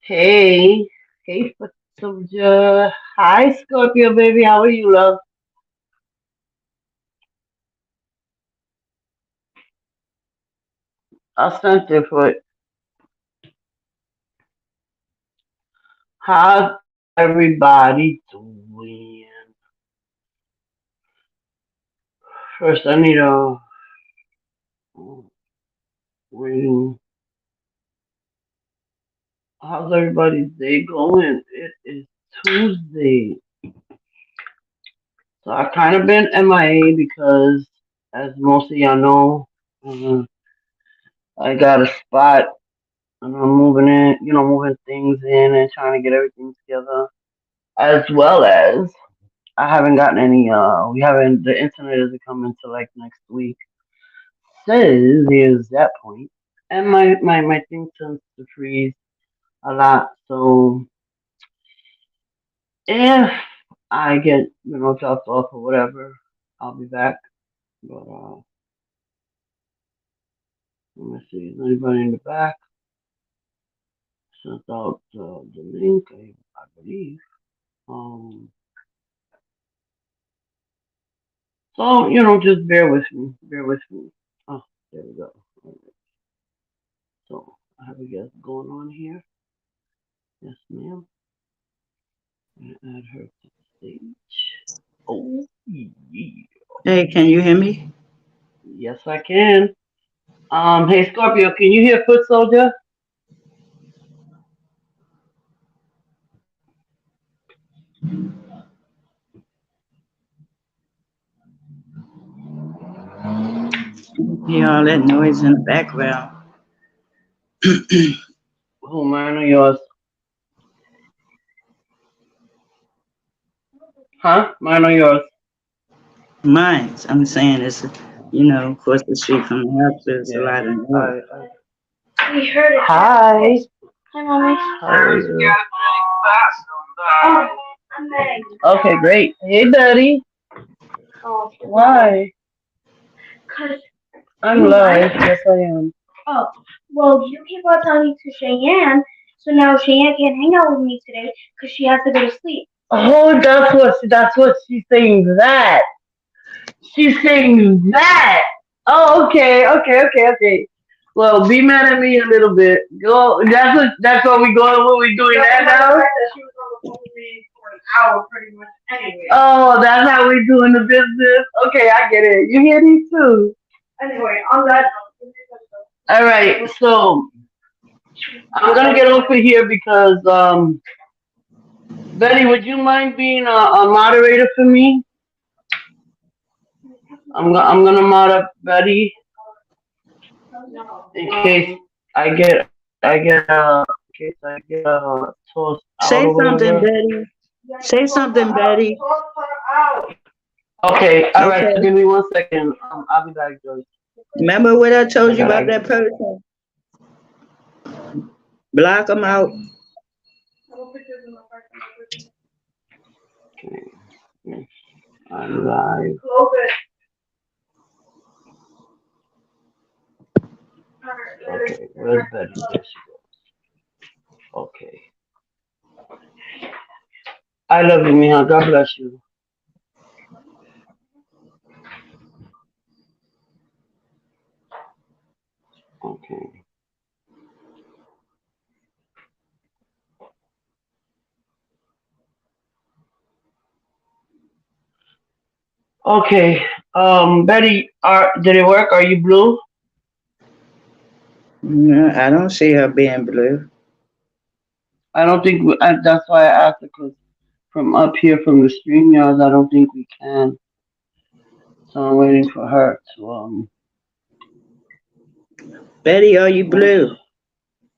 Hey, hey, Soldier. Hi, Scorpio, baby. How are you, love? I sent it for it. How's everybody doing? First, I need a ring. How's everybody's day going? It is Tuesday. So I kind of been MIA because, as most of y'all know, uh, I got a spot and I'm moving in, moving things in and trying to get everything together. As well as I haven't gotten any. We haven't. The internet isn't coming till like next week. So there's that point, and my thing tends to freeze a lot. So if I get dropped off or whatever, I'll be back. But let me see. Is anybody in the back? Sent out the link, I believe. Um. So just bear with me. Bear with me. Oh, there we go. All right. So I have a guest going on here. Yes, ma'am. Add her to the stage. Oh, yeah. Hey, can you hear me? Yes, I can. Hey Scorpio, can you hear Foot Soldier? Hear all that noise in the background. Who, mine or yours? Huh? Mine or yours? Mine, I'm saying it's, across the street from the house, there's a Yeah. lot of noise. I We heard it. Hi. Hi, mommy. How are you? Oh, I'm Meg. Okay, great. Hey, Daddy. Oh, Why? cause I'm live. Yes, I am. oh, well, you keep on telling to Cheyenne, so now Cheyenne can't hang out with me today because she has to go to sleep. Oh, that's what she's saying. That she's saying that. Oh, okay. Well, be mad at me a little bit. Go. That's what we going. What we doing that now? She was on the phone with me for an hour, pretty much. Anyway. Oh, that's how we doing the business. Okay, I get it. You hear these too. Anyway, on that. All right, so I'm gonna get off of here because Betty, would you mind being a moderator for me? I'm gonna mod up Betty in case I get tossed out or Say something, whatever. Betty. Say something, Betty. Okay, all right. So Okay. give me 1 second. I'll be back, Joyce. Remember what I I told you gotta. about that person? Block them out. Okay, yes, I'm live. Okay, where's Betty? There she goes. Okay. I love you, Miha. God bless you. Okay. Okay. Betty, did it work? Are you blue? No, I don't see her being blue. I don't think that's why I asked because from up here from the stream yards, I don't think we can. So I'm waiting for her to Betty, are you once. blue?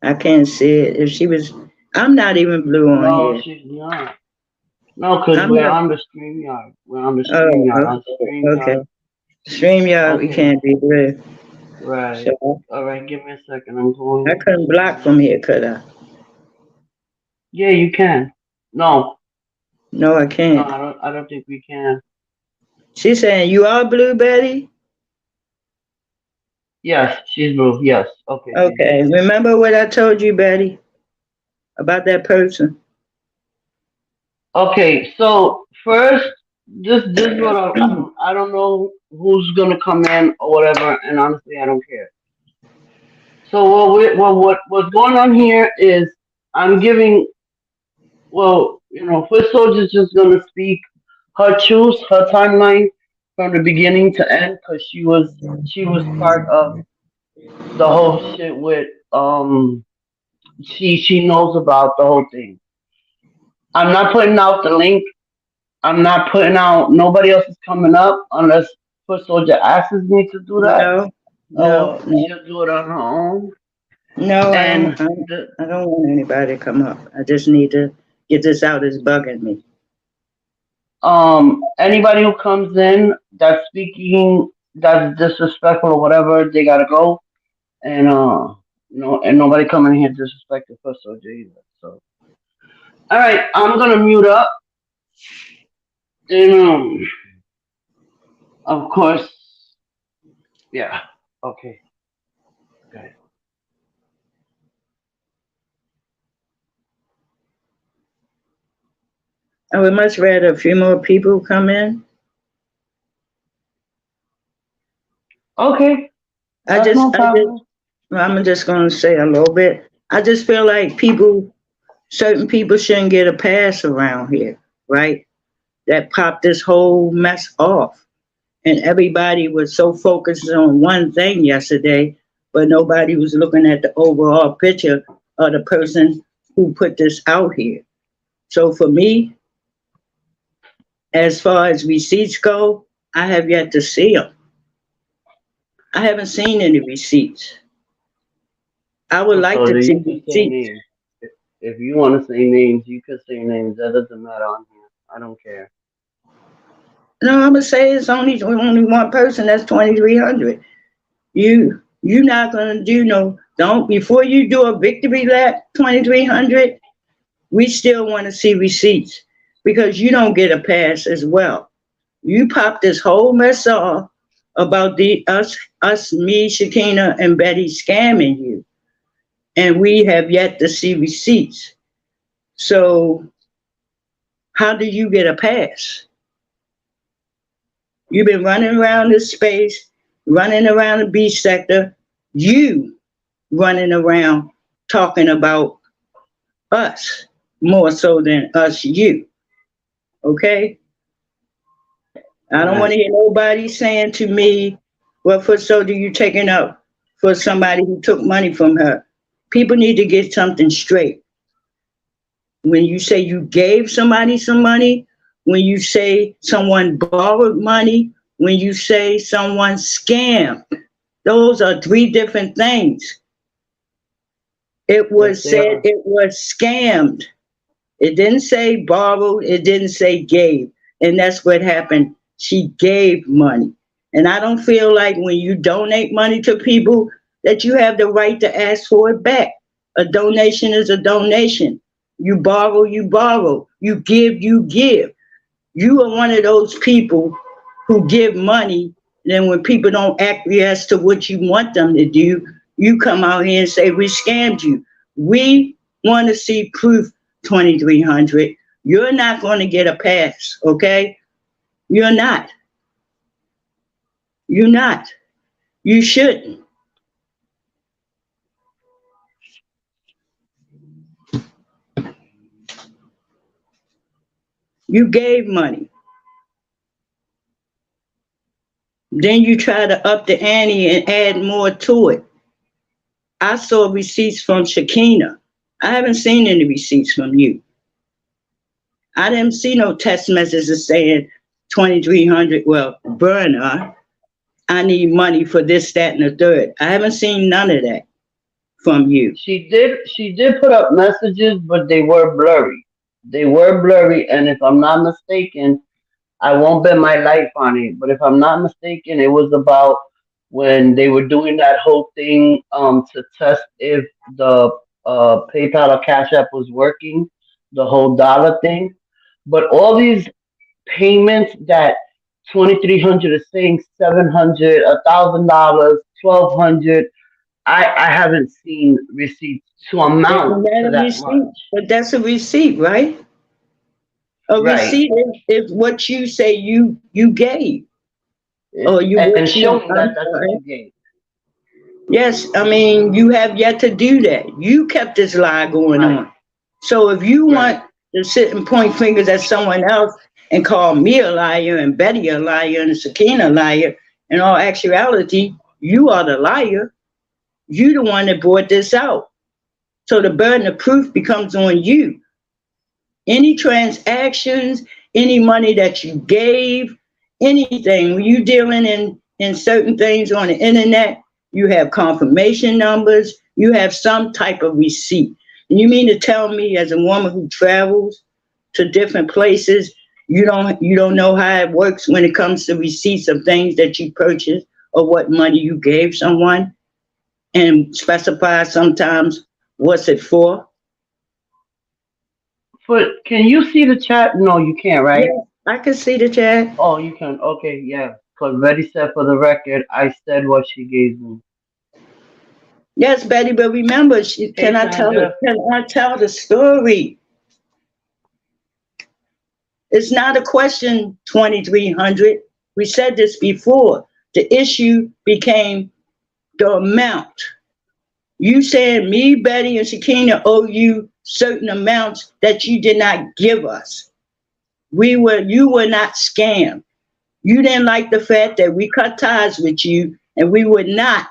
I can't see it. If she was, I'm not even blue on No, here. she's not. No, because I'm we're not. on the stream yard. We're on the stream Oh, yard. On stream okay. yard. StreamYard, we Okay. can't be blue. Right. So All right. Give me a second. I'm I going couldn't block to. from here, could I? Yeah, you can. No, No, I no, can't. I don't think we can. She's saying, you are blue, Betty? Yes, she's blue. Yes. Okay. So give Okay. me. Remember what I told you, Betty? about that person. Okay, so first, this is what I don't know who's gonna come in or whatever, and honestly, I don't care. So what's going on here is I'm giving, well, Foot Soldier's just gonna speak her choose her timeline from the beginning to end because she was part of the whole shit with she knows about the whole thing. I'm not putting out the link. I'm not putting out. Nobody else is coming up unless Foot Soldier asks me to do that. No, no, no, She'll do it on her own. no. And the, I don't want anybody to come up. I just need to get this out. It's bugging me. anybody who comes in that's speaking that's disrespectful or whatever, they gotta go. And and nobody coming in here disrespecting Foot Soldier either. So, all right, I'm gonna mute up. And of course, yeah. Okay. Good. I would much rather a few more people come in. Okay. I That's just, no I just, problem. I'm just gonna say a little bit. I just feel like certain people shouldn't get a pass around here, right? That popped this whole mess off. And everybody was so focused on one thing yesterday, but nobody was looking at the overall picture of the person who put this out here. So for me, as far as receipts go, I have yet to see them. I haven't seen any receipts. I would Foot like to Soldier, see you can say receipts. names. If you want to say names, you can say names. That doesn't matter on here. I don't care. No, I'm gonna say it's only one person. That's 2,300. You not gonna do no don't before you do a victory lap 2,300. We still want to see receipts because you don't get a pass as well. You pop this whole mess off about the us me Shakina and Betty scamming you, and we have yet to see receipts. So how do you get a pass? You've been running around this space, running around the beach sector. You running around talking about us more so than us you. Okay? I don't want Right. to hear nobody saying to me, "What for soldier you taking up for somebody who took money from her?" People need to get something straight. When you say you gave somebody some money, when you say someone borrowed money, when you say someone scammed, those are three different things. It Yes, was they said are. it was scammed. It didn't say borrowed, it didn't say gave. And that's what happened. She gave money. And I don't feel like when you donate money to people that you have the right to ask for it back. A donation is a donation. You borrow, you borrow. You give, you give. You are one of those people who give money. Then when people don't acquiesce to what you want them to do, you come out here and say, we scammed you. We want to see proof 2,300. You're not going to get a pass, okay? You're not. You're not. You shouldn't. You gave money. Then you try to up the ante and add more to it. I saw receipts from Shakina. I haven't seen any receipts from you. I didn't see no text messages saying 2,300. Well, burner, I need money for this, that, and the third. I haven't seen none of that from you. She did put up messages, but they were blurry. They were blurry, and if I'm not mistaken, I won't bet my life on it. But if I'm not mistaken, it was about when they were doing that whole thing to test if the PayPal or Cash App was working, the whole dollar thing. But all these payments that 2,300 is saying 700, $1,000, 1,200. I haven't seen receipts to amount Isn't that to a that much. receipt? But that's a receipt, right? A Right. receipt is what you say you gave, or you And what show you. me that I'm that's what sorry. you gave. Yes, I mean you have yet to do that. You kept this lie going Right. on. So if you Right. want to sit and point fingers at someone else and call me a liar and Betty a liar and Sakina a liar, in all actuality, you are the liar. You the one that brought this out. So the burden of proof becomes on you. Any transactions, any money that you gave, anything, when you dealing in certain things on the internet, you have confirmation numbers, you have some type of receipt. And you mean to tell me, as a woman who travels to different places, you don't know how it works when it comes to receipts of things that you purchased or what money you gave someone, and specify sometimes what's it for? But can you see the chat? No, you can't, right? Yeah, I can see the chat. Oh, you can. Okay, yeah. Because Betty said for the record, I said what she gave me. Yes, Betty, but remember, she Hey, Sandra. cannot tell the story. It's not a question 2300. We said this before. The issue became the amount. You said me, Betty, and Shakina owe you certain amounts that you did not give us. You were not scammed. You didn't like the fact that we cut ties with you, and we would not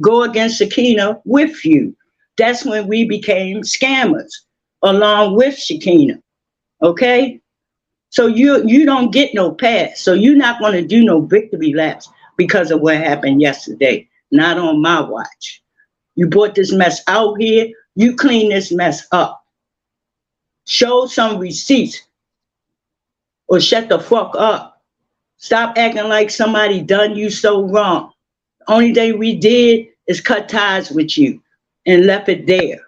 go against Shakina with you. That's when we became scammers along with Shakina. Okay? So you don't get no pass. So you're not going to do no victory laps because of what happened yesterday. Not on my watch. You brought this mess out here. You clean this mess up. Show some receipts or shut the fuck up. Stop acting like somebody done you so wrong. Only thing we did is cut ties with you and left it there.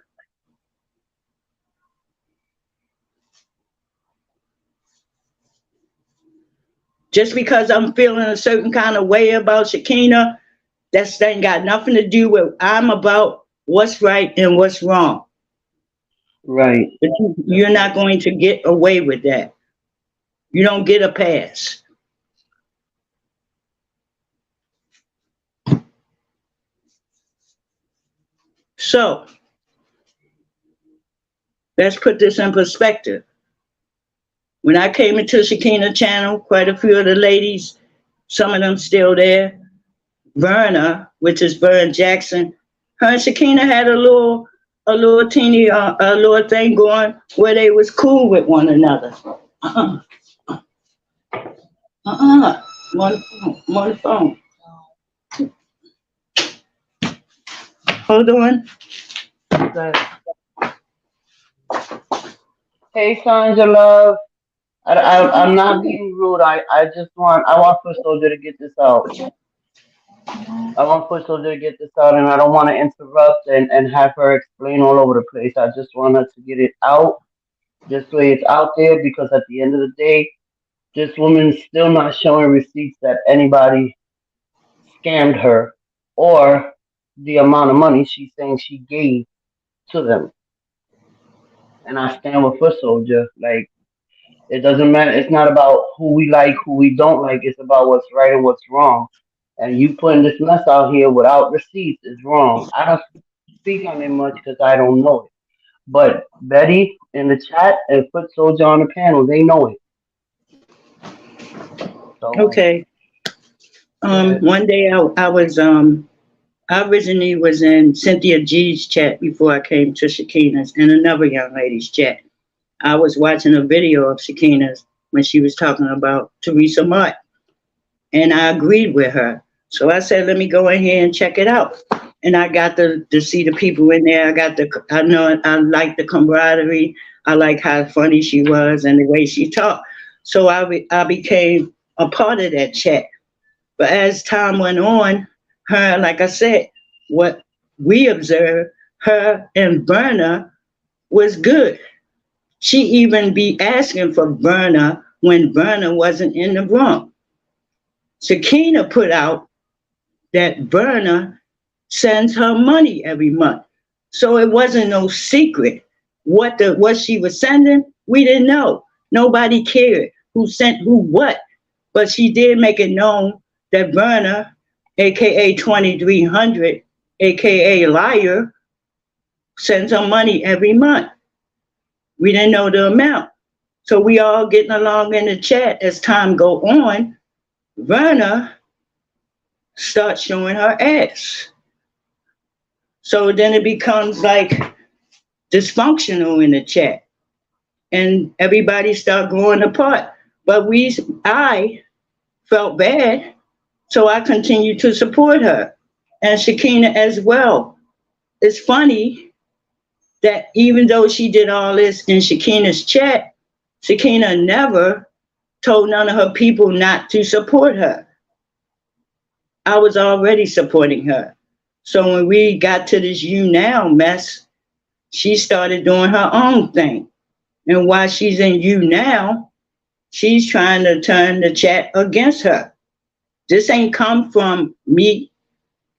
Just because I'm feeling a certain kind of way about Shakina, that ain't got nothing to do with I'm about what's right and what's wrong. Right. But you're not going to get away with that. You don't get a pass. So let's put this in perspective. When I came into Shakina channel, quite a few of the ladies, some of them still there. Verna, which is Vern Jackson, her and Shakina had a little teeny, a little thing going where they was cool with one another. Uh-uh. Uh-uh. One phone. Hold on. Okay. Hey, Sandra, love. I'm not being rude. I want First Soldier to get this out. I want First Soldier to get this out, and I don't want to interrupt and have her explain all over the place. I just want her to get it out. This way it's out there because at the end of the day, this woman's still not showing receipts that anybody scammed her or the amount of money she's saying she gave to them. And I stand with Foot Soldier. Like, it doesn't matter. It's not about who we like, who we don't like. It's about what's right and what's wrong. And you putting this mess out here without receipts is wrong. I don't speak on it much because I don't know it. But Betty in the chat and Foot Soldier on the panel, they know it. So, Okay. yeah. One day I originally was in Cynthia G's chat before I came to Shakina's and another young lady's chat. I was watching a video of Shakina's when she was talking about Teresa Mott, and I agreed with her. So I said, let me go in here and check it out. And I got to see the people in there. I know I like the camaraderie. I like how funny she was and the way she talked. So I became a part of that chat. But as time went on, her, like I said, what we observed, her and Verna was good. She even be asking for Verna when Verna wasn't in the room. Sakina put out that Verna sends her money every month. So it wasn't no secret what she was sending. We didn't know. Nobody cared who sent who what. But she did make it known that Verna, aka 2300, aka Liar, sends her money every month. We didn't know the amount. So we all getting along in the chat as time go on. Verna starts showing her ass. So then it becomes like dysfunctional in the chat. And everybody start growing apart. But I felt bad, so I continued to support her. And Shakina as well. It's funny that even though she did all this in Shakina's chat, Shakina never told none of her people not to support her. I was already supporting her. So when we got to this You Now mess, she started doing her own thing. And while she's in You Now, she's trying to turn the chat against her. This ain't come from me.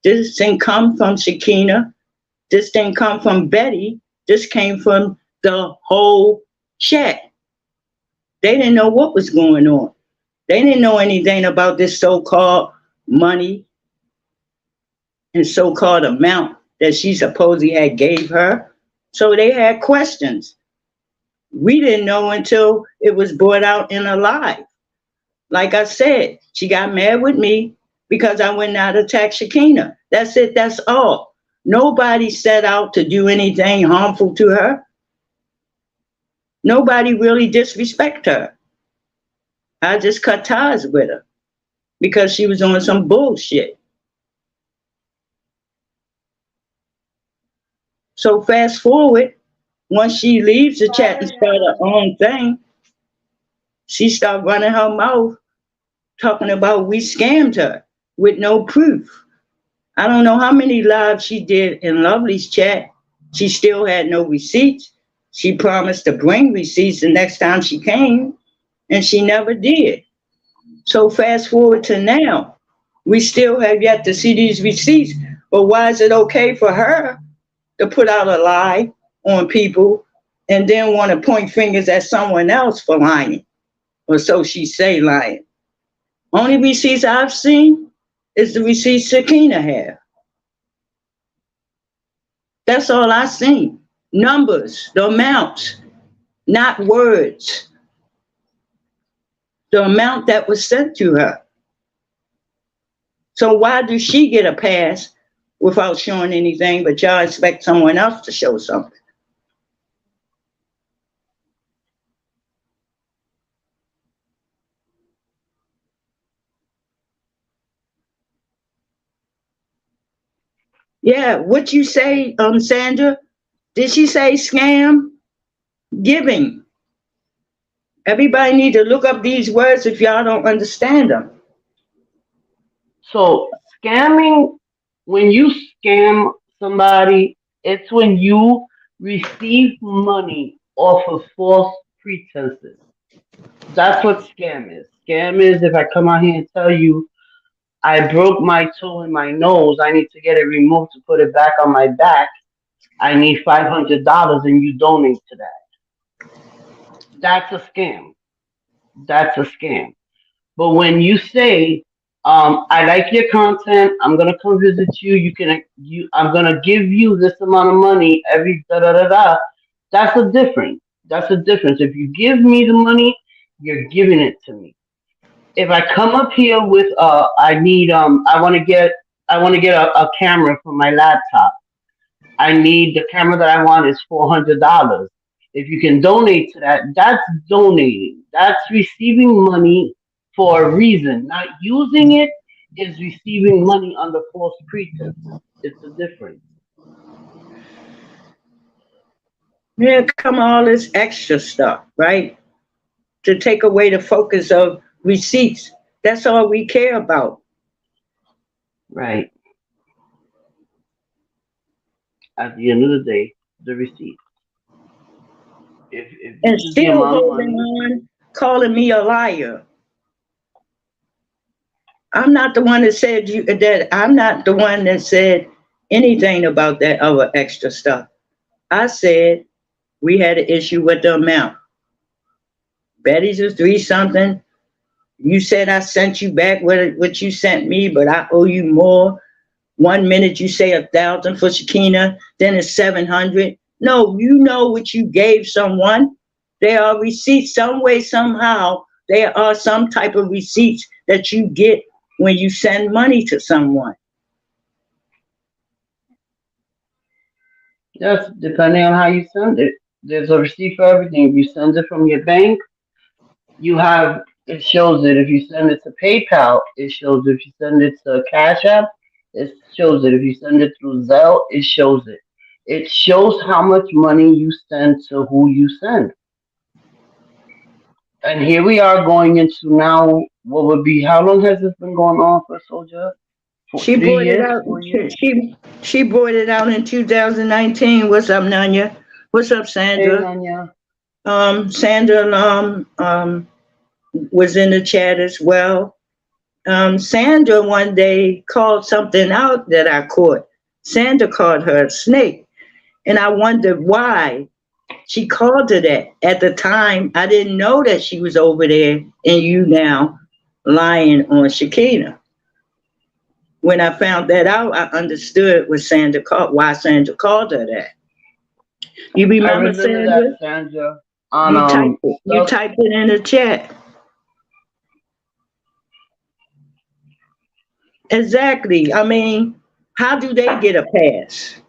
This ain't come from Shakina. This didn't come from Betty. This came from the whole chat. They didn't know what was going on. They didn't know anything about this so-called money and so-called amount that she supposedly had gave her. So they had questions. We didn't know until it was brought out in a live. Like I said, she got mad with me because I went out to attack Shakina. That's it, that's all. Nobody set out to do anything harmful to her. Nobody really disrespect her. I just cut ties with her because she was on some bullshit. So fast forward, once she leaves the chat and start her own thing, she started running her mouth talking about we scammed her with no proof. I don't know how many lives she did in Lovely's chat. She still had no receipts. She promised to bring receipts the next time she came, and she never did. So fast forward to now, we still have yet to see these receipts. But why is it okay for her to put out a lie on people and then want to point fingers at someone else for lying? Or so she say lying. Only receipts I've seen is the receipts Shakina have. That's all I've seen. Numbers, the amounts, not words. The amount that was sent to her. So why does she get a pass without showing anything, but y'all expect someone else to show something? Yeah, what you say, Sandra? Did she say scam? Giving. Everybody need to look up these words if y'all don't understand them. So scamming, when you scam somebody, it's when you receive money off of false pretenses. That's what scam is. Scam is if I come out here and tell you I broke my toe in my nose, I need to get it removed to put it back on my back. I need $500 and you donate to that. That's a scam. That's a scam. But when you say, I like your content, I'm gonna come visit you, I'm gonna give you this amount of money every da da da da. That's a difference. That's a difference. If you give me the money, you're giving it to me. If I come up here with I want to get a camera for my laptop. I need the camera that I want is $400. If you can donate to that, that's donating. That's receiving money for a reason. Not using it is receiving money under false pretense. It's a difference. Here come all this extra stuff, right? To take away the focus of receipts. That's all we care about. Right. At the end of the day, the receipt. If And this is the still amount of holding money, on, calling me a liar. I'm not the one that said you that I'm not the one that said anything about that other extra stuff. I said we had an issue with the amount. Betty's was three something. You said I sent you back what you sent me, but I owe you more. 1 minute you say 1,000 for Shakina, then it's 700. No, you know what you gave someone. There are receipts some way, somehow. There are some type of receipts that you get when you send money to someone. Yes, depending on how you send it. There's a receipt for everything. If you send it from your bank, it shows it. If you send it to PayPal, it shows it. If you send it to Cash App, it shows it. If you send it through Zelle, it shows it. It shows how much money you send to who you send. And here we are going into now what would be, how long has this been going on for, Soldier? For She three brought it years, out. 4 years? She brought it out in 2019. What's up, Nanya? What's up, Hey, Sandra? Nanya. Sandra was in the chat as well. Sandra one day called something out that I caught. Sandra called her a snake, and I wondered why she called her that. At the time, I didn't know that she was over there and you now lying on Shakina. When I found that out, I understood what Sandra called, why Sandra called her that. You I remember, remember that, Sandra? Sandra, on You typed it. You stuff. typed it in the chat. Exactly. I mean, how do they get a pass?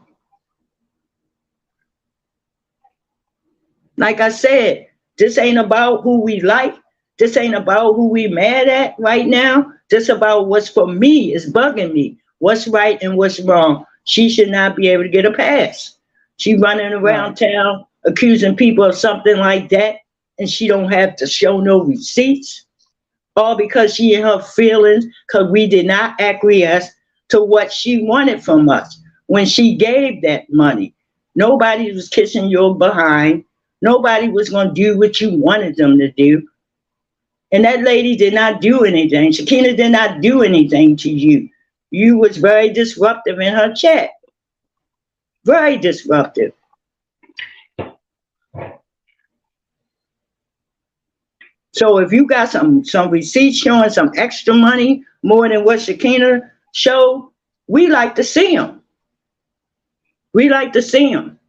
Like I said, this ain't about who we like. This ain't about who we mad at right now. This about what's for me is bugging me. What's right and what's wrong. She should not be able to get a pass. She running Right. around town accusing people of something like that, and she don't have to show no receipts. All because she in her feelings, because we did not acquiesce to what she wanted from us when she gave that money. Nobody was kissing your behind. Nobody was going to do what you wanted them to do. And that lady did not do anything. Shakina did not do anything to you. You was very disruptive in her chat. Very disruptive. So if you got some receipts showing some extra money more than what Shakina showed, we like to see them. We like to see them.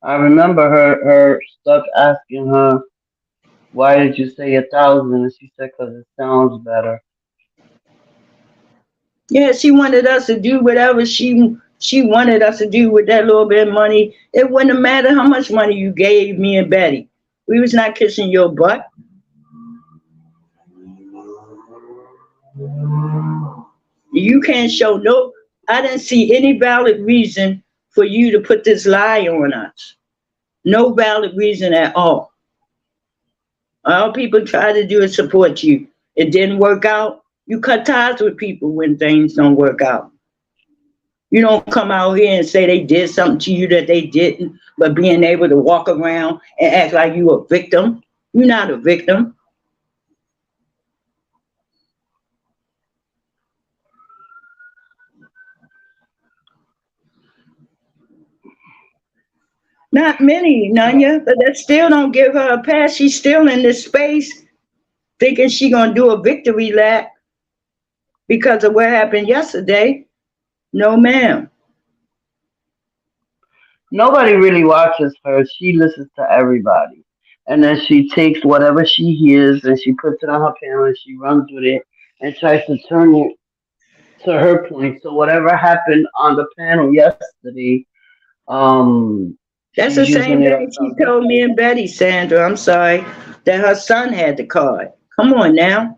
I remember her stuck asking her, why did you say 1,000? And she said, because it sounds better. Yeah, she wanted us to do whatever she wanted us to do with that little bit of money. It wouldn't have mattered how much money you gave me and Betty. We was not kissing your butt. You can't show no. I didn't see any valid reason for you to put this lie on us. No valid reason at all. All people try to do is support you. It didn't work out. You cut ties with people when things don't work out. You don't come out here and say they did something to you that they didn't, but being able to walk around and act like you a victim. You're not a victim. Not many, Nanya, but that still don't give her a pass. She's still in this space thinking she gonna do a victory lap because of what happened yesterday. No, ma'am. Nobody really watches her. She listens to everybody. And then she takes whatever she hears and she puts it on her panel and she runs with it and tries to turn it to her point. So whatever happened on the panel yesterday, That's the she's using same it as thing her she told me victory. and Betty, Sandra. I'm sorry that her son had the card. Come on now.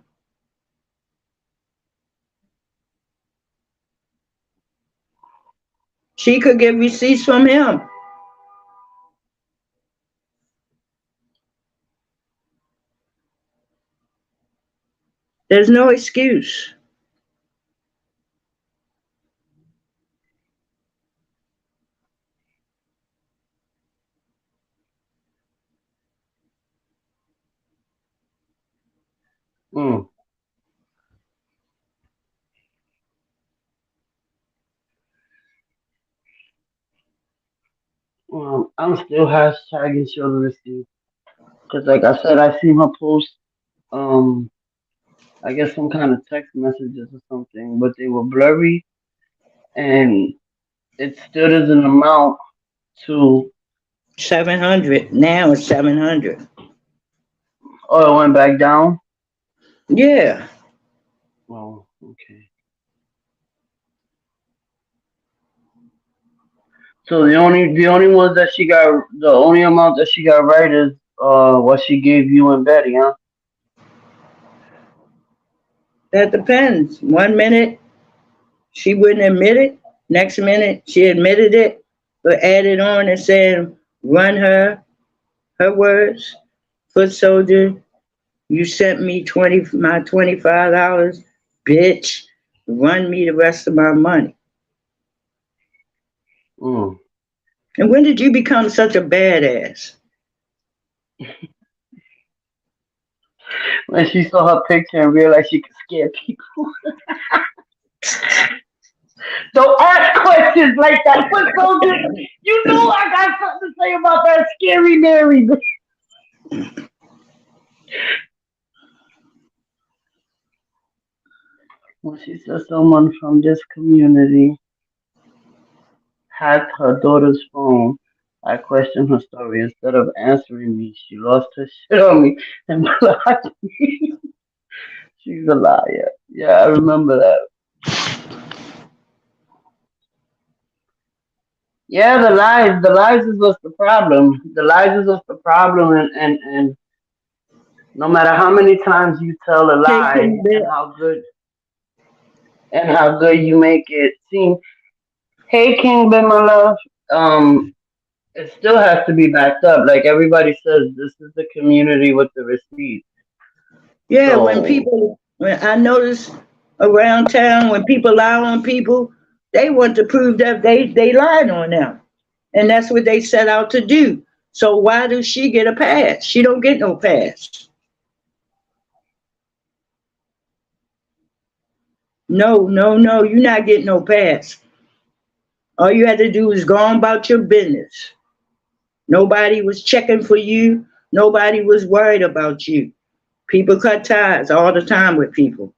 She could get receipts from him. There's no excuse. Mm. I'm still hashtagging show the receipt. Cause like I said, I seen her post, um, I guess some kind of text messages or something, but they were blurry and it still doesn't amount to, 700. Now it's 700. oh, it went back down? Yeah. Oh, okay. So the only ones that she got, the only amount that she got right is what she gave you and Betty, huh? That depends. 1 minute she wouldn't admit it. Next minute she admitted it, but added on and said, run her words. Foot soldier, you sent me my $25, bitch. Run me the rest of my money. Mm. And when did you become such a badass? When she saw her picture and realized she could scare people. Don't ask questions like that, foot soldier. You know I got something to say about that scary Mary. When she said someone from this community hacked her daughter's phone, I questioned her story. Instead of answering me, she lost her shit on me and blocked me. She's a liar. Yeah, I remember that. Yeah, the lies is what's the problem. The lies is what's the problem, and no matter how many times you tell a lie Taking that. and how good you make it seem, hey King Ben my love, um, it still has to be backed up. Like everybody says, this is the community with the receipt. Yeah, So, when I notice around town, when people lie on people, they want to prove that they lied on them. And that's what they set out to do. So why does she get a pass? She don't get no pass. No, no, no, you're not getting no pass. All you had to do is go on about your business. Nobody was checking for you. Nobody was worried about you. People cut ties all the time with people.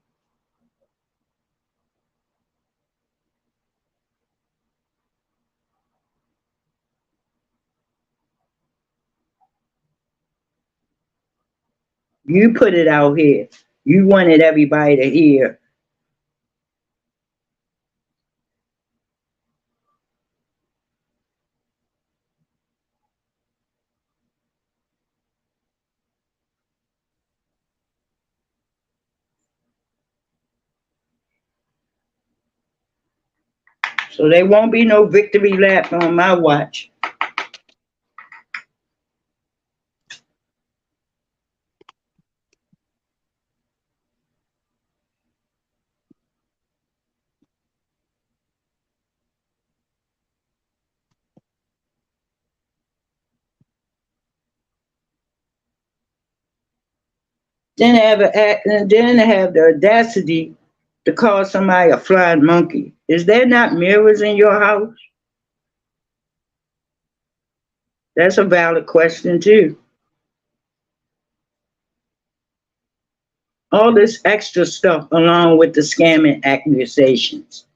You put it out here. You wanted everybody to hear. So there won't be no victory lap on my watch. Then they have the audacity to call somebody a flying monkey. Is there not mirrors in your house? That's a valid question too. All this extra stuff along with the scamming accusations.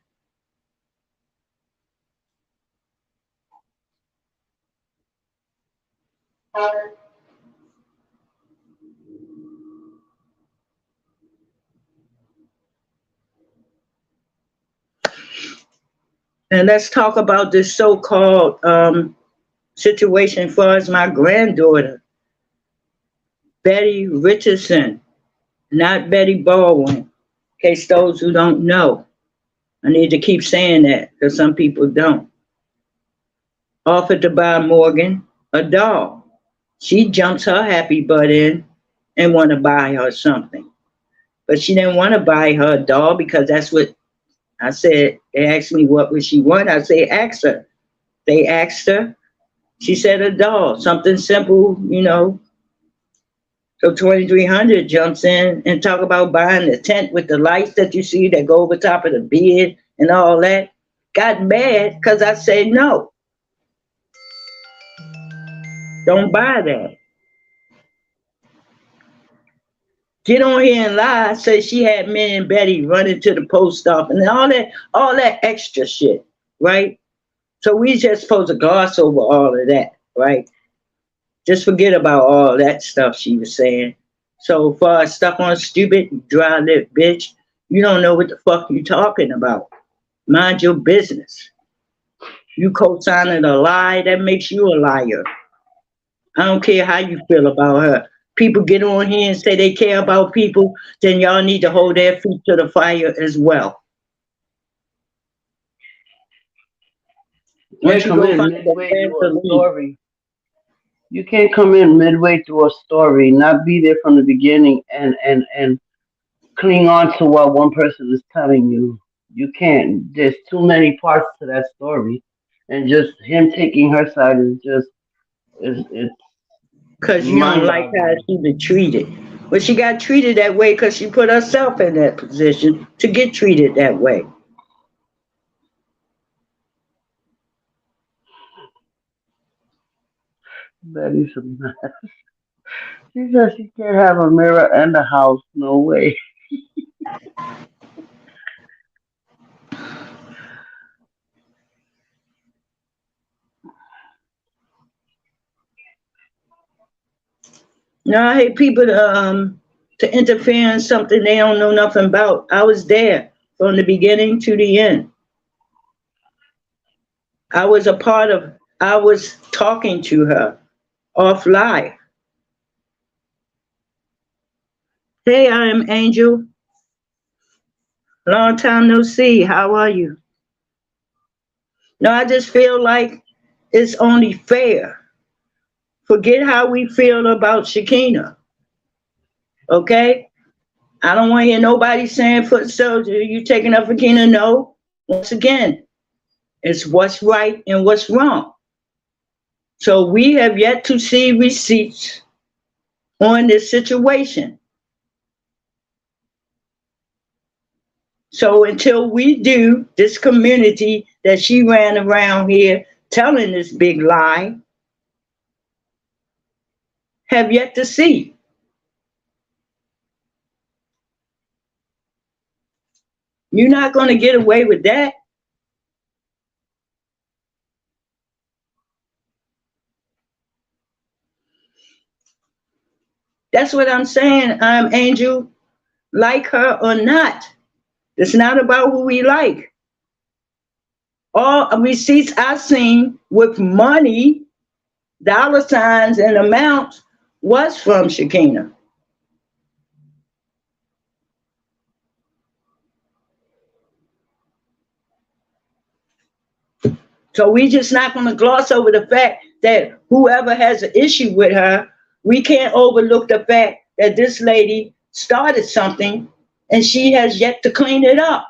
And let's talk about this so-called situation for as my granddaughter, Betty Richardson, not Betty Baldwin. In case those who don't know, I need to keep saying that because some people don't. Offered to buy Morgan a doll. She jumps her happy butt in and want to buy her something. But she didn't want to buy her a doll because that's what I said. They asked me what would she want. I say ask her. They asked her. She said a doll, something simple, So 2300 jumps in and talk about buying the tent with the lights that you see that go over top of the bed and all that. Got mad because I said no, don't buy that. Get on here and lie, say she had me and Betty running to the post office and all that extra shit, right? So we just supposed to gloss over all of that, right? Just forget about all that stuff she was saying. So far stuck on stupid, dry lip bitch, you don't know what the fuck you talking about. Mind your business. You co-signing a lie, that makes you a liar. I don't care how you feel about her. People get on here and say they care about people, then y'all need to hold their feet to the fire as well. You can't come in midway through a story. You can't come in midway through a story, not be there from the beginning and cling on to what one person is telling you. You can't. There's too many parts to that story. And just him taking her side is just it's Because you don't mind like how boggling. she been treated. But she got treated that way because she put herself in that position to get treated that way. Betty's a mess. She says she can't have a mirror in the house. No way. No, I hate people to interfere in something they don't know nothing about. I was there from the beginning to the end. I was a part of. I was talking to her off live. Hey, I am Angel. Long time no see. How are you? No, I just feel like it's only fair. Forget how we feel about Shakina. Okay? I don't want to hear nobody saying foot soldier, you taking up for Kena. No. Once again, it's what's right and what's wrong. So we have yet to see receipts on this situation. So until we do, this community that she ran around here telling this big lie have yet to see. You're not going to get away with that. That's what I'm saying. I'm Angel, like her or not. It's not about who we like. All receipts I've seen with money, dollar signs, and amounts was from Shakina. So we just not going to gloss over the fact that whoever has an issue with her, we can't overlook the fact that this lady started something and she has yet to clean it up.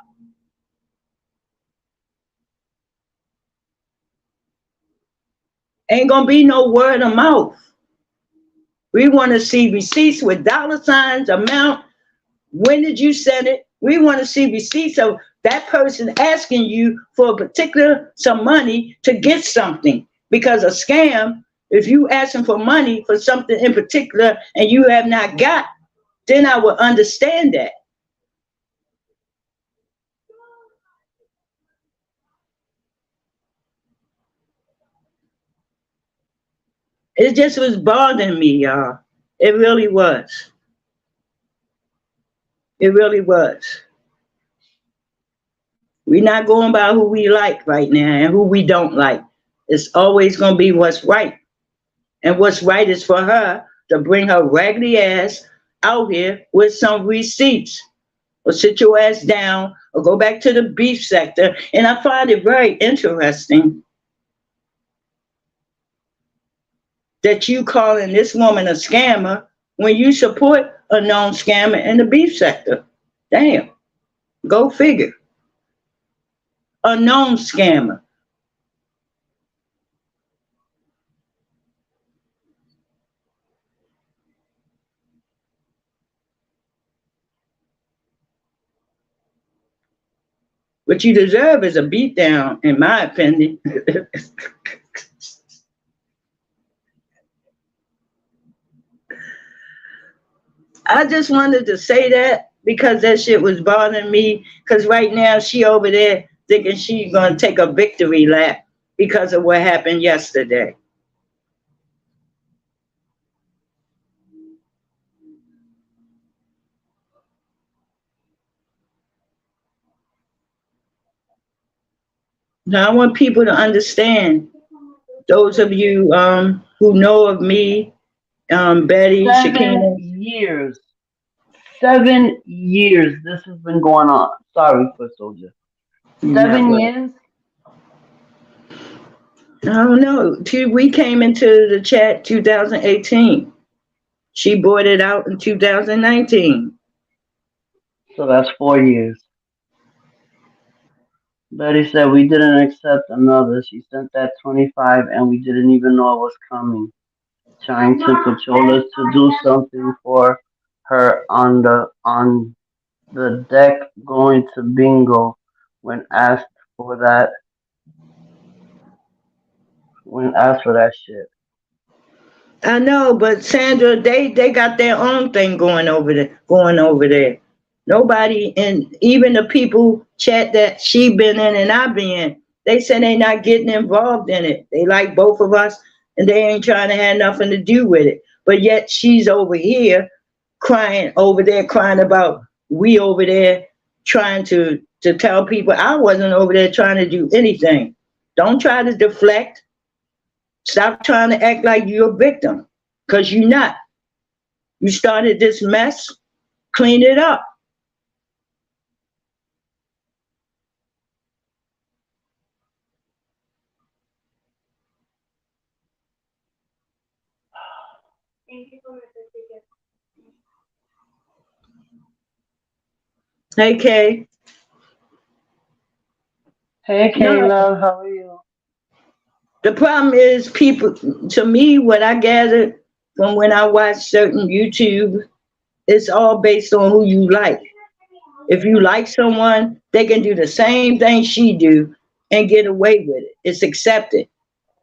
Ain't going to be no word of mouth. We want to see receipts with dollar signs, amount. When did you send it? We want to see receipts of that person asking you for a particular some money to get something. Because a scam, if you asking for money for something in particular and you have not got, then I would understand that. It just was bothering me, y'all. It really was. It really was. We're not going by who we like right now and who we don't like. It's always going to be what's right. And what's right is for her to bring her raggedy ass out here with some receipts. Or sit your ass down or go back to the beef sector. And I find it very interesting that you calling this woman a scammer when you support a known scammer in the beef sector. Damn. Go figure. A known scammer. What you deserve is a beatdown, in my opinion. I just wanted to say that because that shit was bothering me. Because right now she over there thinking she's gonna take a victory lap because of what happened yesterday. Now I want people to understand. Those of you who know of me, Betty, 7 Shakina. years. 7 years this has been going on. Sorry, foot soldier. Not 7 years? I don't know. We came into the chat 2018. She bought it out in 2019. So that's 4 years. Betty said we didn't accept another. She sent that 25 and we didn't even know it was coming. Trying to control us to do something for her on the deck going to bingo when asked for that when asked for that shit. I know, but Sandra, they got their own thing going over there. Nobody, and even the people chat that she been in and I been in, they say they not getting involved in it. They like both of us, and they ain't trying to have nothing to do with it. But yet she's over here crying over there, crying about we over there trying to tell people I wasn't over there trying to do anything. Don't try to deflect. Stop trying to act like you're a victim, because you're not. You started this mess, clean it up. Hey, Kay. Hey No, Caleb, how are you? the problem is people, to me, what I gathered from when I watch certain YouTube, it's all based on who you like. If you like someone, they can do the same thing she do and get away with it. It's accepted.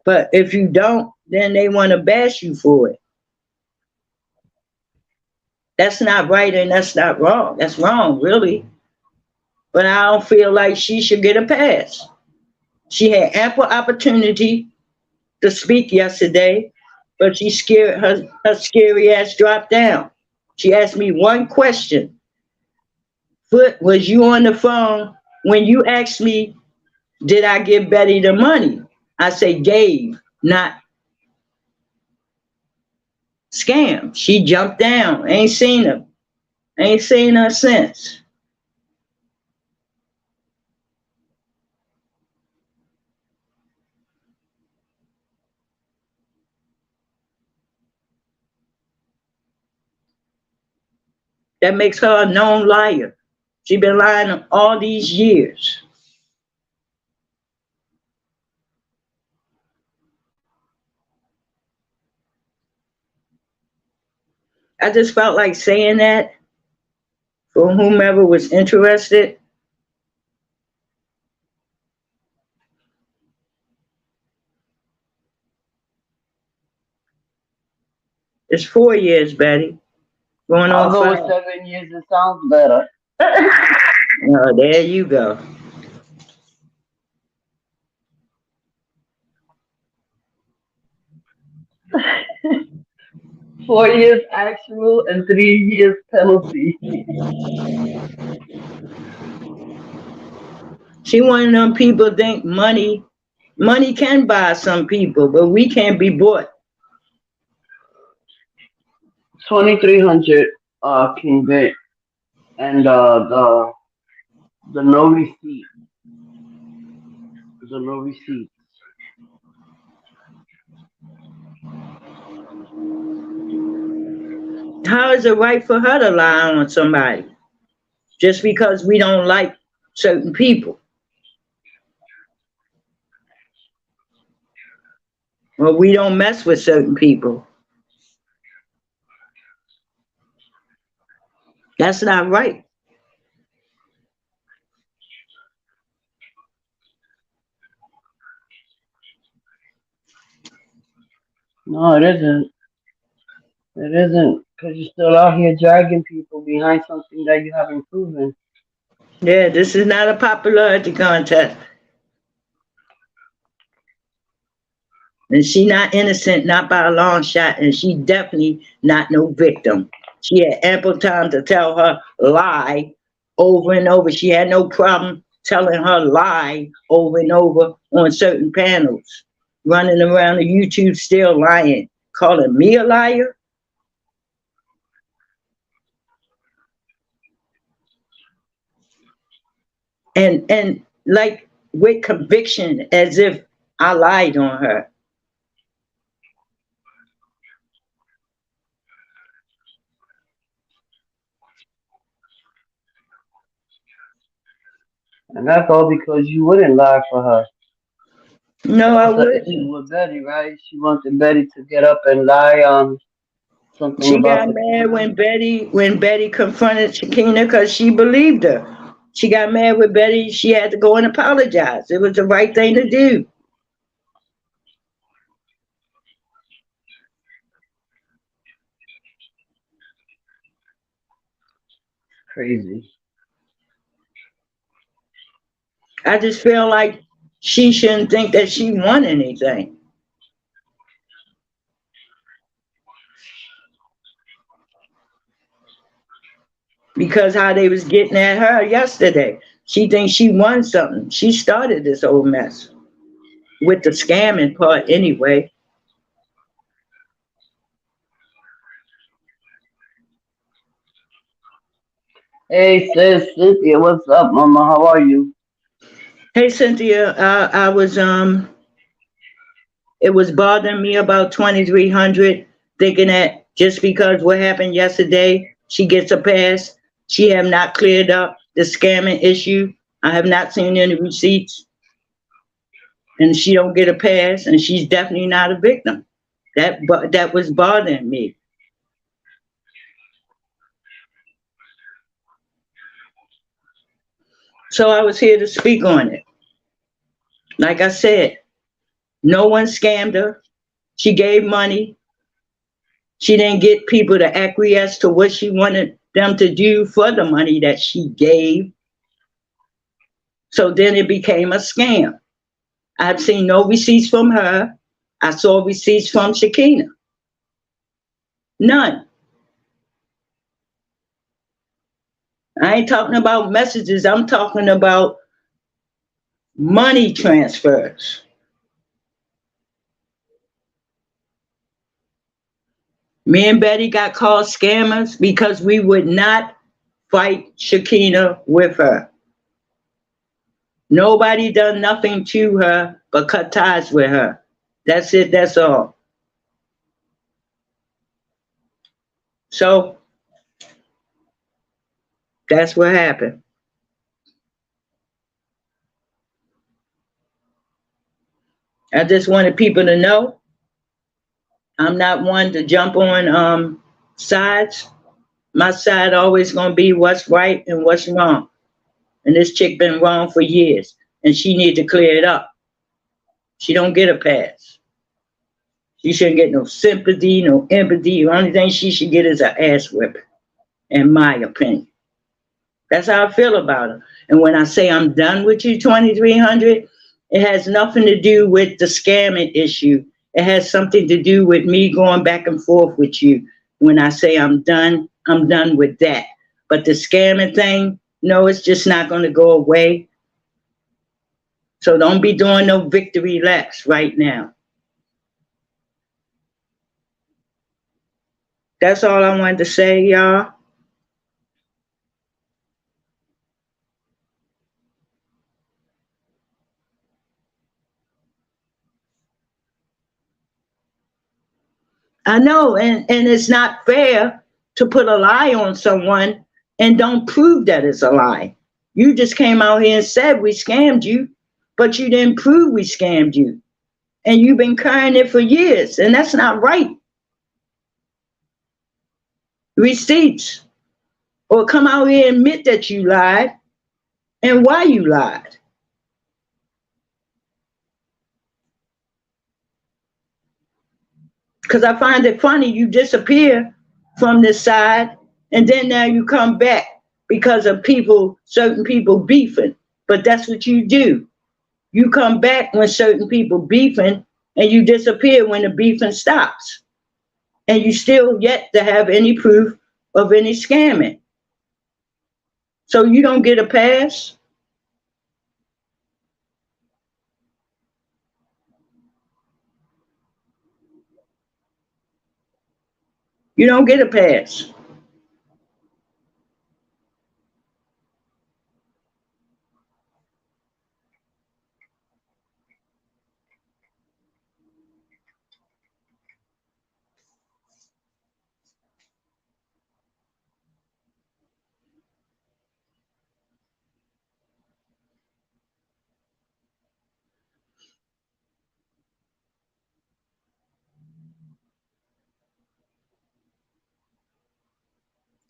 But if you don't, then they want to bash you for it. That's not right and that's not wrong. That's wrong, really. But I don't feel like she should get a pass. She had ample opportunity to speak yesterday, but she scared her scary ass dropped down. She asked me one question. Foot, was you on the phone when you asked me, did I give Betty the money? I say gave, not scam. She jumped down. Ain't seen her. Ain't seen her since. That makes her a known liar. She been lying all these years. I just felt like saying that for whomever was interested. It's 4 years, Betty. Going I'll on go with 5. 7 years. It sounds better. Oh, there you go. 4 years actual and 3 years penalty. She one of them people think money can buy some people, but we can't be bought. 2,300 King Vic and the no receipt. The no receipt. How is it right for her to lie on somebody just because we don't like certain people? Or we don't mess with certain people. That's not right. No, it isn't. It isn't. Because you're still out here dragging people behind something that you haven't proven. Yeah, this is not a popularity contest. And she not innocent, not by a long shot, and she definitely not no victim. She had ample time to tell her lie over and over. She had no problem telling her lie over and over on certain panels, running around the YouTube still lying, calling me a liar. And like with conviction as if I lied on her. And that's all because you wouldn't lie for her. No, That I was the issue wouldn't. with Betty, right? She wanted Betty to get up and lie on something She about got mad Sakina. when Betty confronted Shakina because she believed her. She got mad with Betty. She had to go and apologize. It was the right thing to do. Crazy. I just feel like she shouldn't think that she won anything because how they was getting at her yesterday. She thinks she won something. She started this whole mess with the scamming part anyway. Hey, sis, Cynthia, what's up, mama? How are you? Hey Cynthia, I was it was bothering me about 2300, thinking that just because what happened yesterday, she gets a pass. She have not cleared up the scamming issue. I have not seen any receipts, and she don't get a pass, and she's definitely not a victim. That was bothering me. So I was here to speak on it. Like I said, no one scammed her. She gave money. She didn't get people to acquiesce to what she wanted them to do for the money that she gave. So then it became a scam. I've seen no receipts from her. I saw receipts from Shakina. None. I ain't talking about messages. I'm talking about money transfers. Me and Betty got called scammers because we would not fight Shakina with her. Nobody done nothing to her but cut ties with her. That's it, that's all. So that's what happened. I just wanted people to know I'm not one to jump on sides. My side always gonna be what's right and what's wrong. And this chick been wrong for years, and she need to clear it up. She don't get a pass. She shouldn't get no sympathy, no empathy. The only thing she should get is an ass whipping, in my opinion. That's how I feel about her. And when I say I'm done with you, 2300, it has nothing to do with the scamming issue. It has something to do with me going back and forth with you. When I say I'm done with that. But the scamming thing, no, it's just not going to go away. So don't be doing no victory laps right now. That's all I wanted to say, y'all. I know, and it's not fair to put a lie on someone and don't prove that it's a lie. You just came out here and said we scammed you, but you didn't prove we scammed you. And you've been carrying it for years, and that's not right. Receipts. Or come out here and admit that you lied and why you lied. Because I find it funny, you disappear from this side, and then now you come back because of people, certain people beefing. But that's what you do. You come back when certain people beefing, and you disappear when the beefing stops. And you still yet to have any proof of any scamming. So you don't get a pass. You don't get a pass.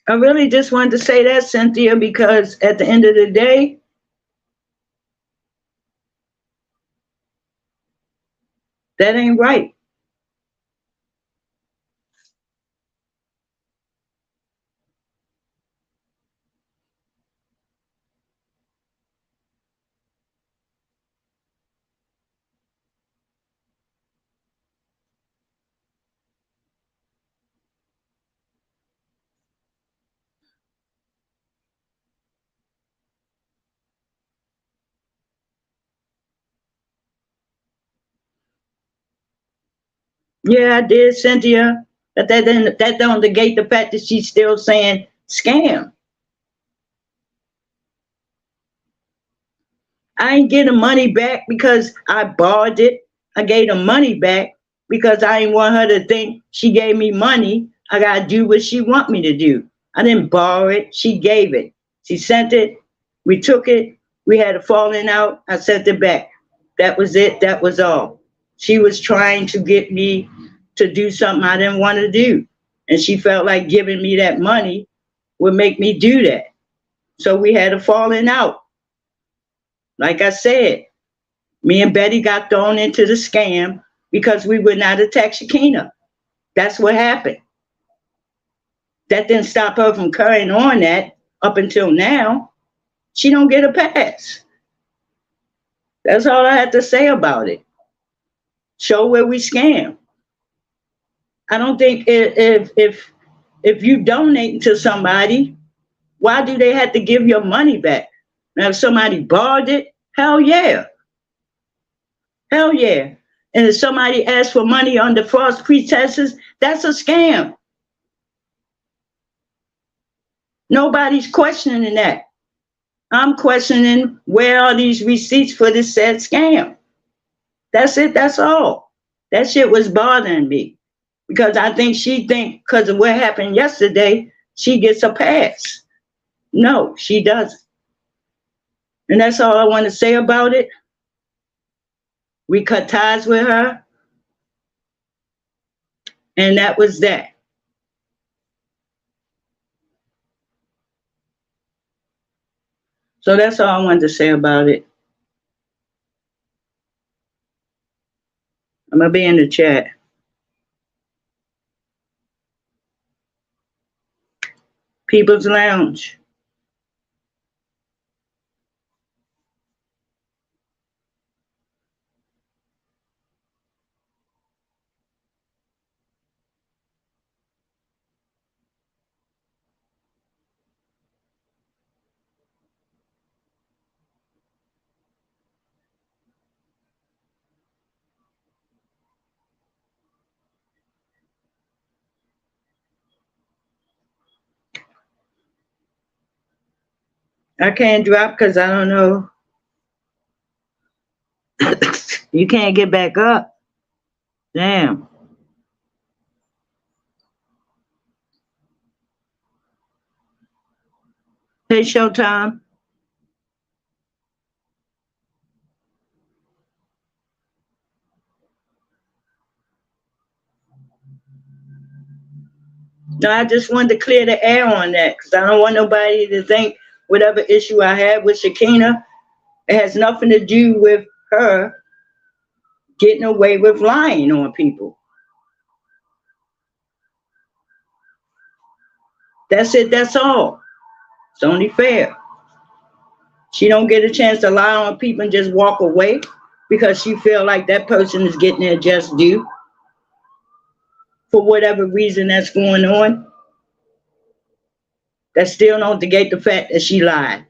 I really just wanted to say that, Cynthia, because at the end of the day, that ain't right. Yeah, I did, Cynthia. But that don't negate the fact that she's still saying scam. I ain't getting money back because I borrowed it. I gave the money back because I ain't want her to think she gave me money. I gotta do what she want me to do. I didn't borrow it. She gave it. She sent it. We took it. We had a falling out. I sent it back. That was it. That was all. She was trying to get me to do something I didn't want to do. And she felt like giving me that money would make me do that. So we had a falling out. Like I said, me and Betty got thrown into the scam because we would not attack Shakina. That's what happened. That didn't stop her from carrying on that up until now. She don't get a pass. That's all I had to say about it. Show where we scam. I don't think if you donate to somebody, why do they have to give your money back? Now, if somebody borrowed it, hell yeah. Hell yeah. And if somebody asks for money under false pretenses, that's a scam. Nobody's questioning that. I'm questioning where are these receipts for this said scam. That's it. That's all. That shit was bothering me because I think she think because of what happened yesterday, she gets a pass. No, she doesn't. And that's all I want to say about it. We cut ties with her. And that was that. So that's all I wanted to say about it. I'm going to be in the chat. People's Lounge. I can't drop because I don't know. You can't get back up. Damn. Hey, Showtime. No, I just wanted to clear the air on that because I don't want nobody to think whatever issue I had with Shakina, it has nothing to do with her getting away with lying on people. That's it, that's all. It's only fair. She don't get a chance to lie on people and just walk away because she feel like that person is getting their just due for whatever reason that's going on. That still don't negate the fact that she lied.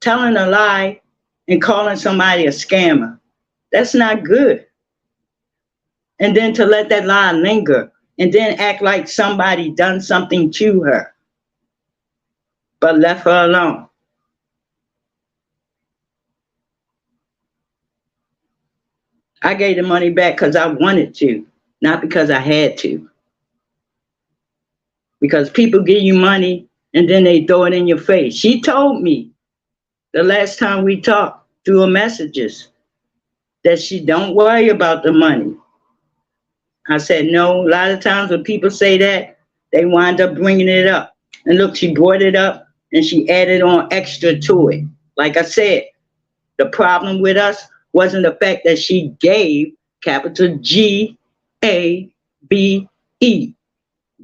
Telling a lie and calling somebody a scammer, that's not good. And then to let that lie linger and then act like somebody done something to her but left her alone. I gave the money back because I wanted to, not because I had to. Because people give you money and then they throw it in your face. She told me the last time we talked through her messages that she don't worry about the money. I said, no, a lot of times when people say that, they wind up bringing it up. And look, she brought it up and she added on extra to it. Like I said, the problem with us wasn't the fact that she gave, capital G-A-B-E,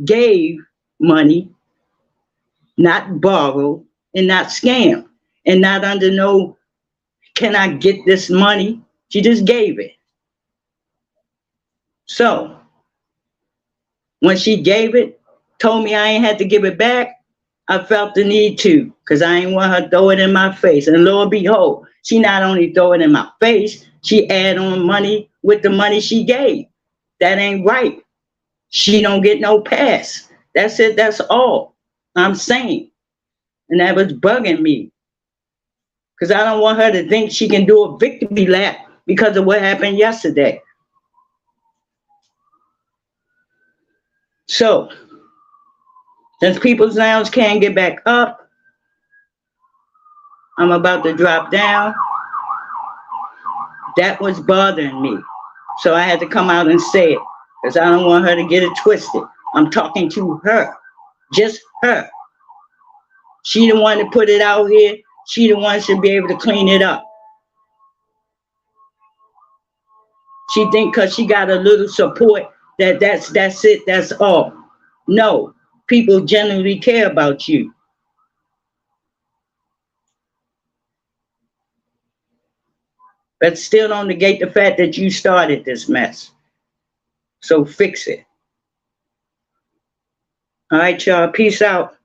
gave money, not borrow and not scam and not under no, can I get this money? She just gave it. So when she gave it, told me I ain't had to give it back, I felt the need to because I ain't want her to throw it in my face. And lo and behold, she not only throw it in my face, she add on money with the money she gave. That ain't right. She don't get no pass. That's it. That's all I'm saying. And that was bugging me because I don't want her to think she can do a victory lap because of what happened yesterday. So, since People's Lounge can't get back up, I'm about to drop down. That was bothering me. So I had to come out and say it because I don't want her to get it twisted. I'm talking to her, just her. She the one that put it out here. She the one should be able to clean it up. She think because she got a little support that's it, that's all. No, people genuinely care about you. But still don't negate the fact that you started this mess. So fix it. All right, y'all. Peace out.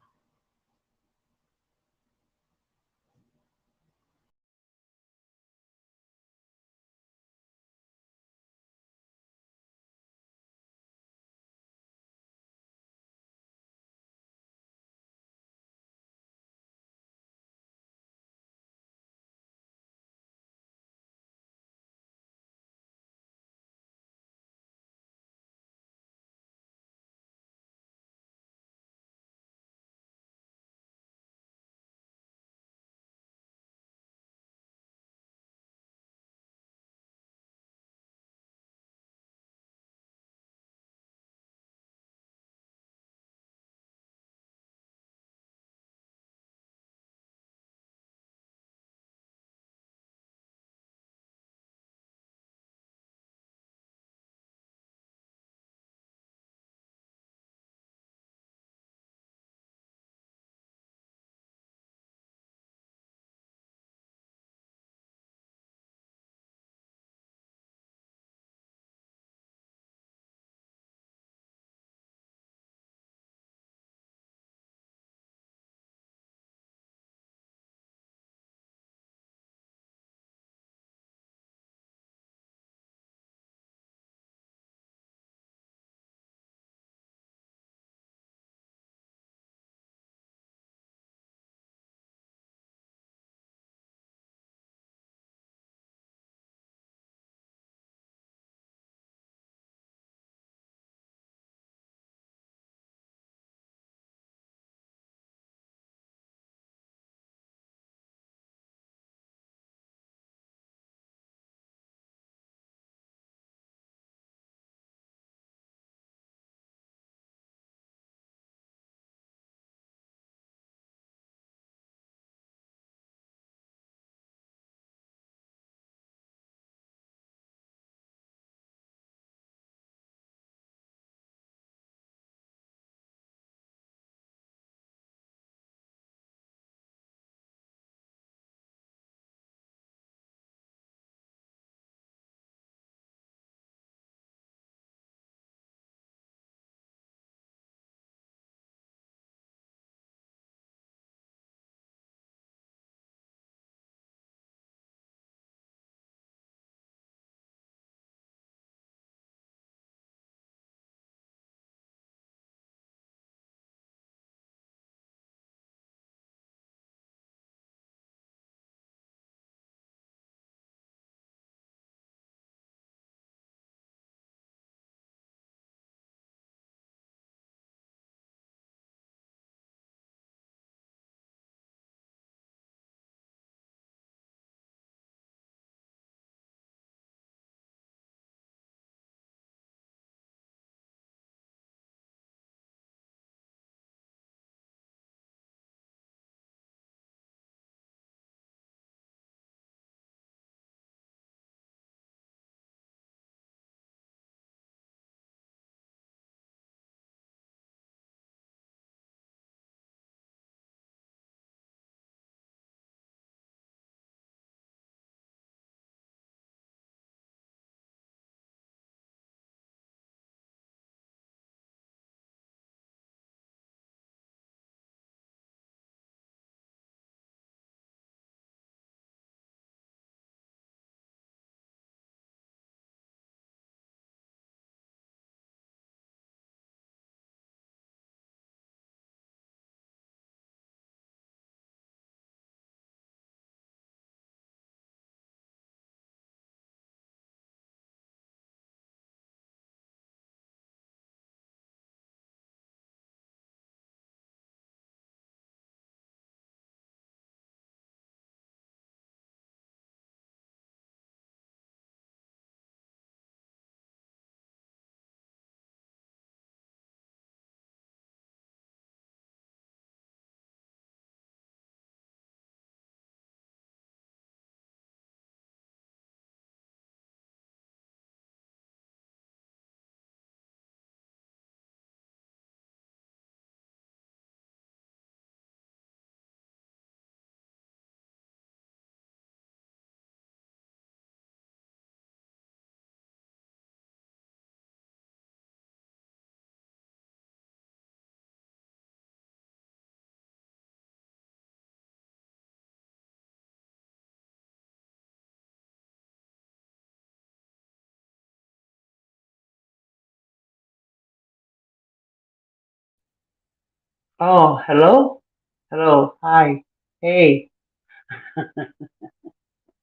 Oh, hello? Hello. Hi. Hey.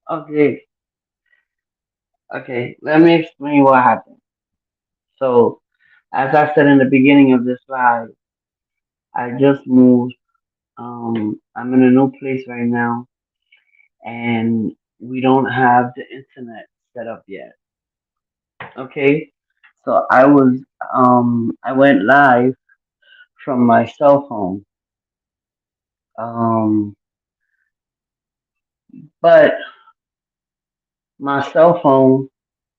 Okay. Okay. Let me explain what happened. So, as I said in the beginning of this live, I just moved. I'm in a new place right now, and we don't have the internet set up yet. Okay. So I went live from my cell phone. Um, but my cell phone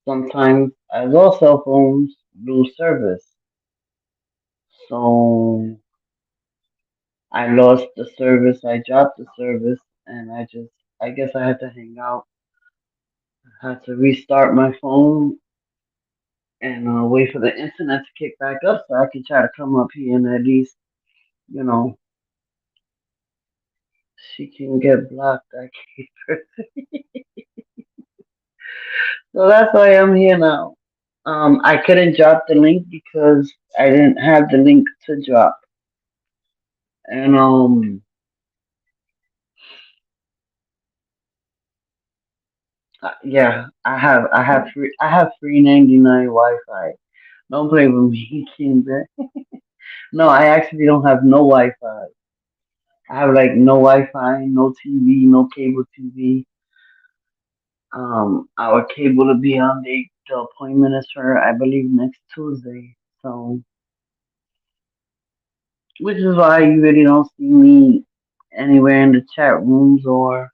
sometimes, as all cell phones, lose service. So I lost the service. I dropped the service, and I guess I had to hang out. I had to restart my phone and wait for the internet to kick back up so I can try to come up here and at least, you know, she can get blocked. I can't. So that's why I'm here now. I couldn't drop the link because I didn't have the link to drop. And yeah, I have free 99 Wi-Fi. Don't play with me, King. No, I actually don't have no Wi-Fi. I have like no Wi-Fi, no TV, no cable TV. Our cable will be on the appointment is for I believe next Tuesday. So, which is why you really don't see me anywhere in the chat rooms or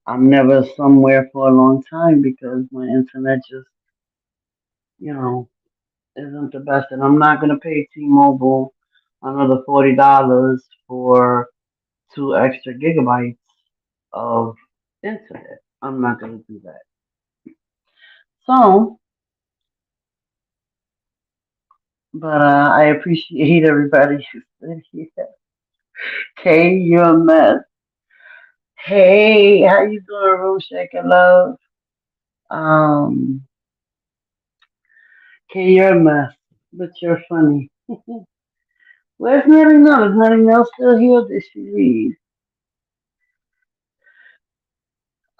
I'm never somewhere for a long time because my internet just, you know, isn't the best, and I'm not gonna pay T-Mobile another $40 for 2 extra gigabytes of internet. I'm not gonna do that. So, but I appreciate everybody who's been here. Kay, you're a mess. Hey, how you doing, Rose Shaker Love? Um, Kay, you're a mess, but you're funny. Where's Nelly Nell? Is Nelly Nell still here? Did she leave?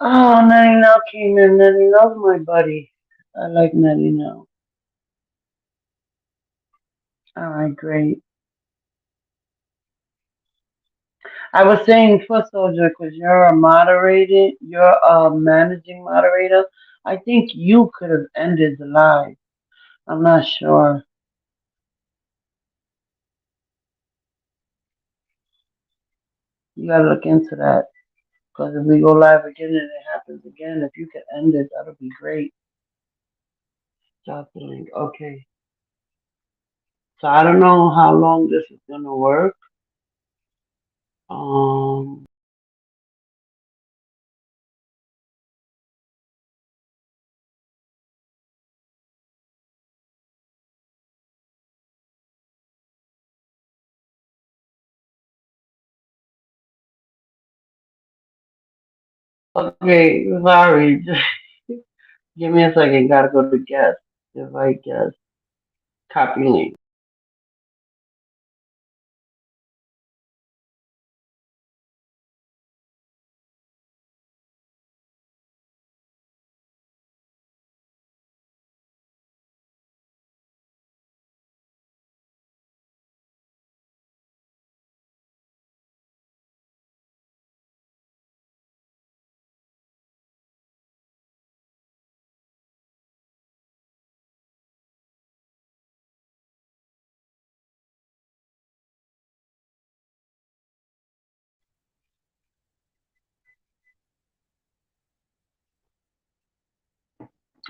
Oh, Nelly Nell came in. Nelly Nell's my buddy. I like Nelly Nell. All right, great. I was saying, Foot Soldier, because you're a moderator, you're a managing moderator. I think you could have ended the live. I'm not sure. You gotta look into that. Because if we go live again and it happens again, if you could end it, that'll be great. Drop the link. Okay. So I don't know how long this is gonna work. Um. Okay, sorry. Just give me a second. Gotta go to guest. Invite guest. Copy link.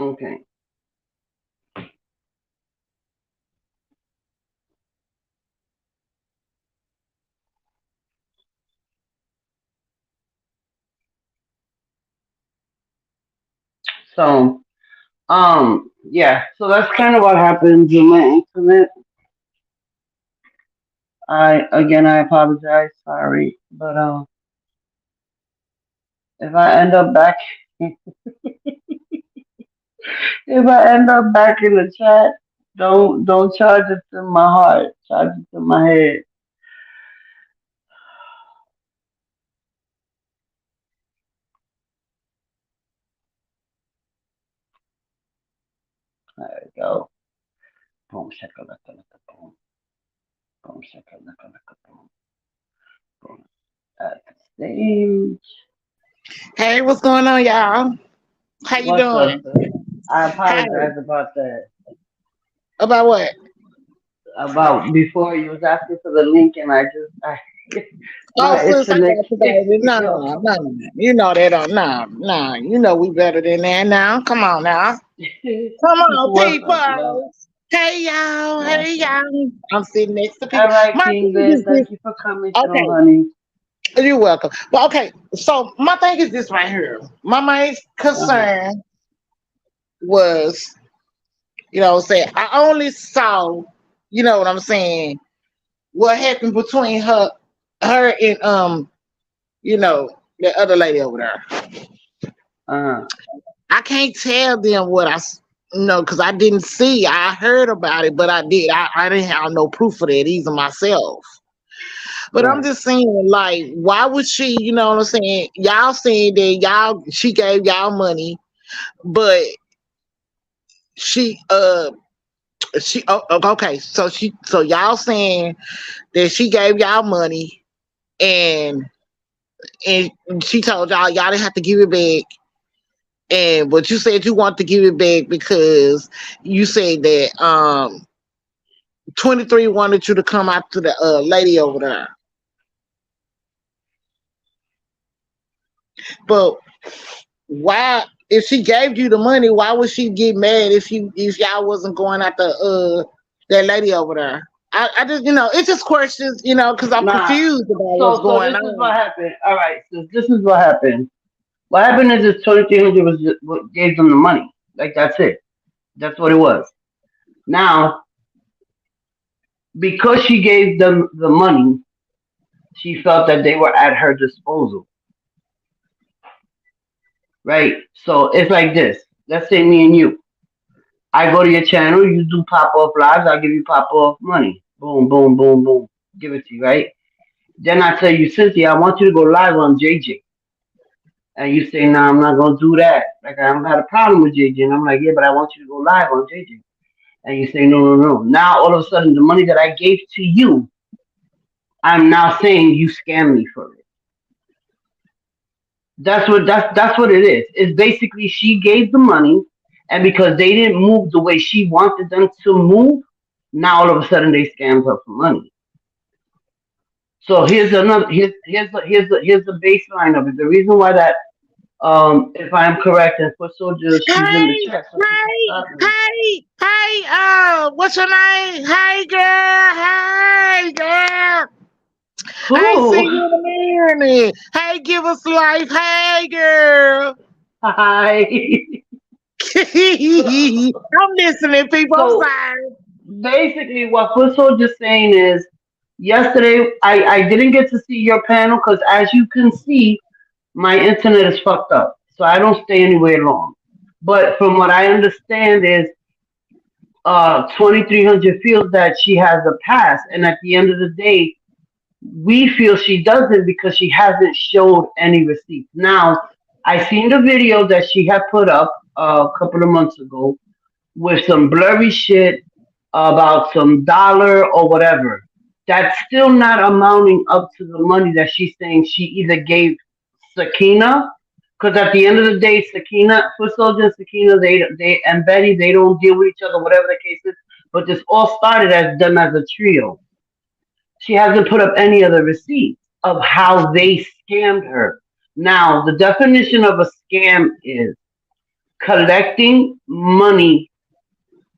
Okay. So, yeah. So that's kind of what happens in my internet. I apologize. Sorry, but if I end up back, if I end up back in the chat, don't charge it to my heart. Charge it to my head. There we go. Boom, shakalaka, boom, boom, shakalaka, boom, boom. At the stage. Hey, what's going on, y'all? How you What's up, doing? sir? I Hey, apologize about that. about what? About before you was asking for the link, and I Oh, my sis, I internet got you, kicked baby. me No, off. no, you know they don't. No, no, you know we better than that. Now, come on, now, come on, What's up, love? people. Hey, y'all. What's Hey, up? y'all. I'm sitting next to All people. right, My King thing Bear, is this. thank you for coming through, Okay, honey. you're welcome. But okay, so my thing is this right here. My main Uh-huh. concern was, what I'm saying, I only saw, you know what I'm saying, what happened between her and the other lady over there. Uh-huh. I can't tell them what because I didn't see. I heard about it, but I did. I didn't have no proof of that either myself. But I'm Right. just saying, like, why would she? You know what I'm saying? Y'all saying that she gave y'all money, but she okay. So y'all saying that she gave y'all money and and she told y'all didn't have to give it back. And but you said you want to give it back because you said that 23 wanted you to come out to the lady over there. But why, if she gave you the money, why would she get mad if y'all wasn't going out to that lady over there? I just it's just questions, because I'm Nah. confused about what's So going this is what on. happened. All right. So this is what happened. What happened is this 2300 was what gave them the money. Like that's it. That's what it was. Now, because she gave them the money, she felt that they were at her disposal. Right? So it's like this. Let's say me and you. I go to your channel, you do pop off lives, I'll give you pop off money. Boom, boom, boom, boom. Give it to you, right? Then I tell you, Cynthia, I want you to go live on JJ. And you say, nah, I'm not gonna do that. Like I don't got a problem with JJ. And I'm like, yeah, but I want you to go live on JJ. And you say, no, no, no. Now all of a sudden the money that I gave to you, I'm now saying you scammed me for it. That's what it is. It's basically she gave the money, and because they didn't move the way she wanted them to move, now all of a sudden they scammed her for money. So here's the baseline of it. The reason why that if I am correct, and for soldier she's in the Hey, chat, so she can hey, stop me. hey, what's your name? Hey, girl. Hey, girl. I ain't Who? seen you in a minute. Hey, give us life. Hey, girl. Hi. so, I'm listening, people. I'm so sorry. basically, what Foot Soldier's saying is, yesterday I didn't get to see your panel because, as you can see, my internet is fucked up, so I don't stay anywhere long. But from what I understand is, 2300 feels that she has a pass, and at the end of the day, we feel she doesn't because she hasn't showed any receipts. Now, I seen the video that she had put up a couple of months ago with some blurry shit about some dollar or whatever. That's still not amounting up to the money that she's saying she either gave Sakina, because at the end of the day, Sakina, Foot Soldier and Sakina, they and Betty, they don't deal with each other, whatever the case is. But this all started as them as a trio. She hasn't put up any other receipts of how they scammed her. Now, the definition of a scam is collecting money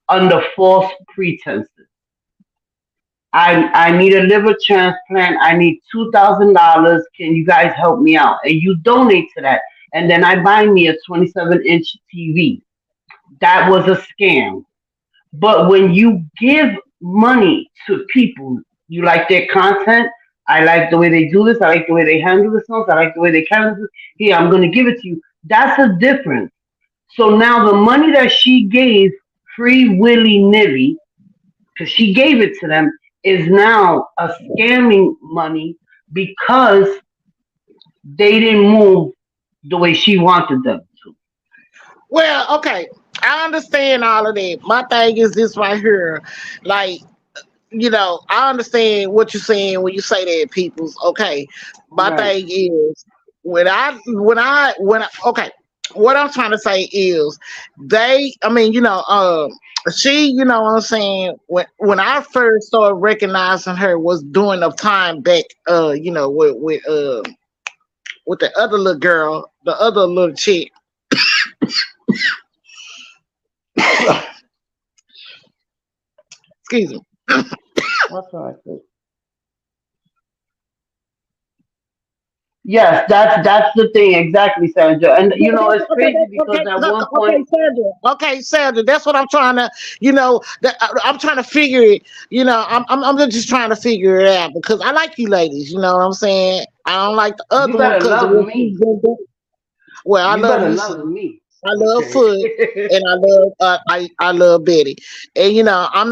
under false pretenses. I need a liver transplant. I need $2,000. Can you guys help me out? And you donate to that. And then I buy me a 27-inch TV. That was a scam. But when you give money to people, you like their content. I like the way they do this. I like the way they handle the songs. I like the way they carry this. Here, I'm going to give it to you. That's a difference. So now the money that she gave free willy nilly, because she gave it to them, is now a scamming money because they didn't move the way she wanted them to. Well, okay. I understand all of that. My thing is this right here, like, I understand what you're saying when you say that, people's okay. My Right. thing is okay. What I'm trying to say is she, what I'm saying, when I first started recognizing her was during the time back, with the other little girl, the other little chick. Excuse me. That's all right. Yes, that's the thing exactly, Sandra. And it's crazy because at one point, Sandra. Okay, Sandra. That's what I'm trying to, I'm trying to figure it. I'm just trying to figure it out because I like you ladies. You know what I'm saying? I don't like the you other one better because love me. well, I You love better you. love me. I love Okay. Foot, and I love Betty, and I'm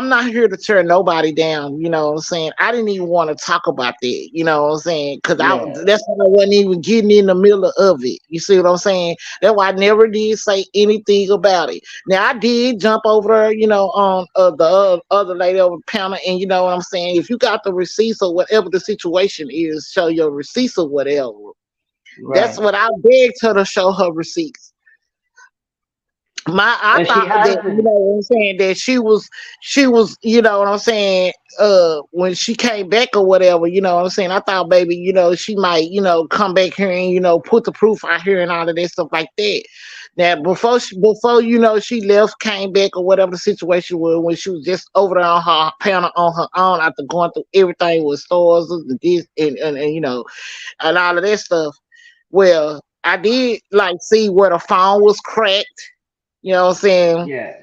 not here to tear nobody down. You know what I'm saying? I didn't even want to talk about that. You know what I'm saying? Because Yeah. that's why I wasn't even getting in the middle of it. You see what I'm saying? That's why I never did say anything about it. Now I did jump over there, on the other lady over the counter, and you know what I'm saying. If you got the receipts or whatever the situation is, show your receipts or whatever. That's Right. what I begged her to show her receipts. I And she thought that, hasn't. what I'm saying, that she was, what I'm saying, when she came back or whatever, what I'm saying, I thought maybe, she might, come back here and, put the proof out here and all of that stuff like that. Now before she left, came back or whatever the situation was, when she was just over there on her panel on her own after going through everything with stores and this and and all of that stuff. Well, I did like see where the phone was cracked. You know what I'm saying? Yeah.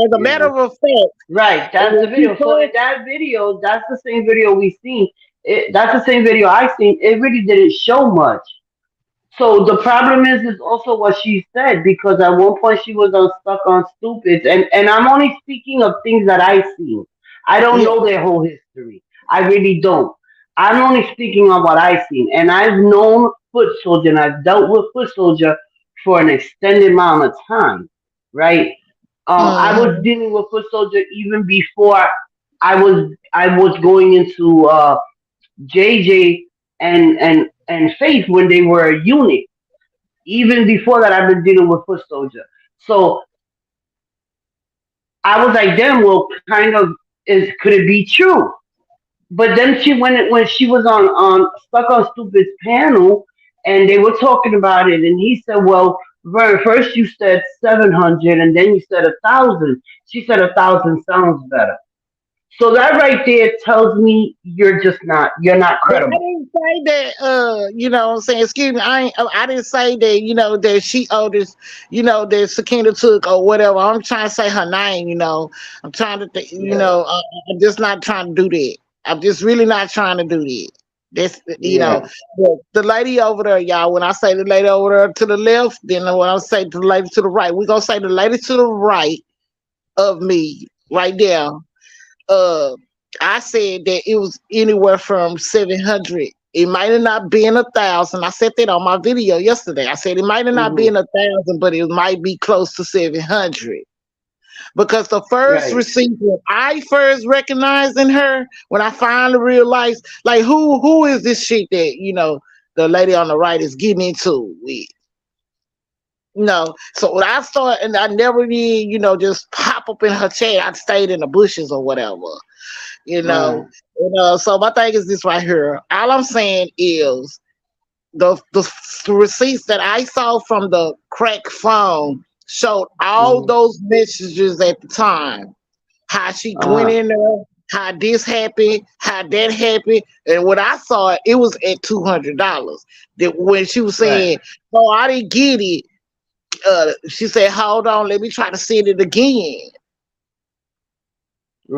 As a matter Yeah. of fact, Right. That's the when she video. So in told, that video, that's the same video we seen. That's the same video I seen. It really didn't show much. So the problem is also what she said because at one point she was on stuck on stupids, and I'm only speaking of things that I seen. I don't yeah, know their whole history. I really don't. I'm only speaking on what I seen, and I've known Foot Soldier, and I've dealt with Foot Soldier for an extended amount of time, right? I was hmm dealing with Foot Soldier even before I was going into JJ and Faith when they were a unit. Even before that, I've been dealing with Foot Soldier. So I was like, damn, well, kind of is could it be true? But then when she was on Stuck on Stupid's panel and they were talking about it, and he said, well, Vern, first you said 700 and then you said 1,000. She said 1,000 sounds better. So that right there tells me you're not but I credible. didn't say that. What I'm saying, excuse me, I didn't say that. That she owed this. That Sakina took or whatever. I'm trying to say her name. I'm trying to think. Yeah, I'm just not trying to do that. I'm just really not trying to do that. This, yeah. the lady over there, y'all. When I say the lady over there to the left, then when I say the lady to the right, we gonna say the lady to the right of me, right there. uh I said that it was anywhere from 700. It might have not been 1,000. I said that on my video yesterday. I said it might have not Hmm. been 1,000, but it might be close to 700. Because the first Right. receipt when I first recognized in her, when I finally realized, like, who is this shit that the lady on the right is getting into with. So when I started, and I never did, just pop up in her chat. I stayed in the bushes or whatever. you know, Right. So my thing is this right here. All I'm saying is the receipts that I saw from the crack phone showed all Hmm. those messages at the time. How she went Uh-huh. in there, how this happened, how that happened, and when I saw it, it was at $200. That when she was Right. saying, "Oh, I didn't get it," she said, "Hold on, let me try to send it again."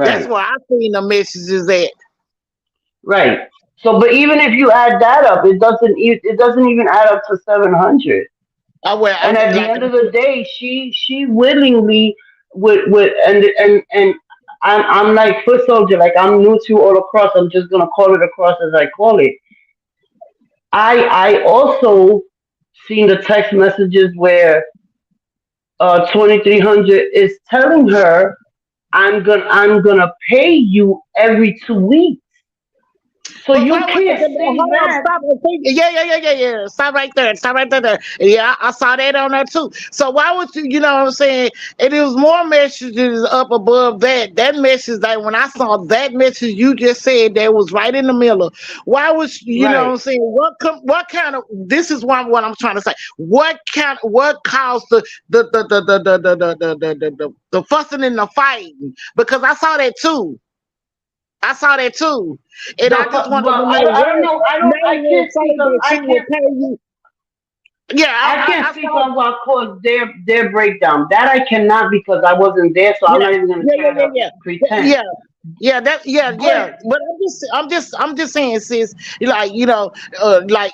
That's Right. where I seen the messages at. Right. So, but even if you add that up, it doesn't even add up to 700. I went, And at the like end of the day, she willingly would and I'm like Foot Soldier, like I'm new to all across. I'm just gonna call it across as I call it. I also seen the text messages where $2,300 is telling her, I'm gonna pay you every 2 weeks. So But you why would can't hold say on, that. stop and think. Yeah. Stop right there. Stop right there. Yeah, I saw that on there too. So why would you, you know what I'm saying? And it was more messages up above that. That message, like when I saw that message you just said that was right in the middle. Why was you know what I'm Right. saying? What kind of this is what I'm trying to say. What caused the fussing and the fighting? Because I saw that too. I saw that too. And I just wanted Well, to know I don't where know. I Natalie can't would speak say of. that she would pay you. Yeah, I can't I speak saw. of what caused their breakdown. That I cannot because I wasn't there, so I'm Yeah, not even gonna try to pretend. yeah. Yeah, yeah. But But I'm just saying, sis. Like like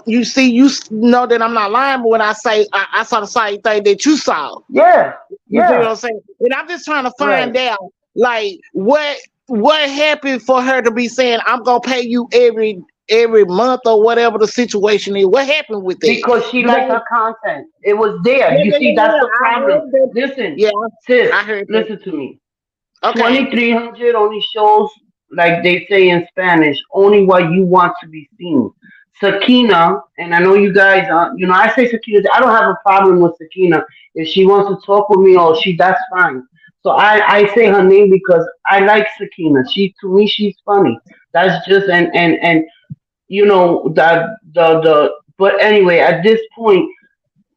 you see, know that I'm not lying when I say I saw the same thing that you saw. yeah, You see what yeah, I'm saying? And I'm just trying to right. find out, like, what happened for her to be saying, "I'm gonna pay you every month" or whatever the situation is. What happened with that? Because she You liked know? her content. It was there. You see, that's the I problem. heard that. Listen, Yeah, sis, I heard that. listen to me. Okay. 2,300 only shows, like they say in Spanish, only what you want to be seen. Sakina, and I know you guys, I say Sakina. I don't have a problem with Sakina. If she wants to talk with me, or that's fine. So I say her name because I like Sakina. To me, she's funny. That's just and that but anyway, at this point,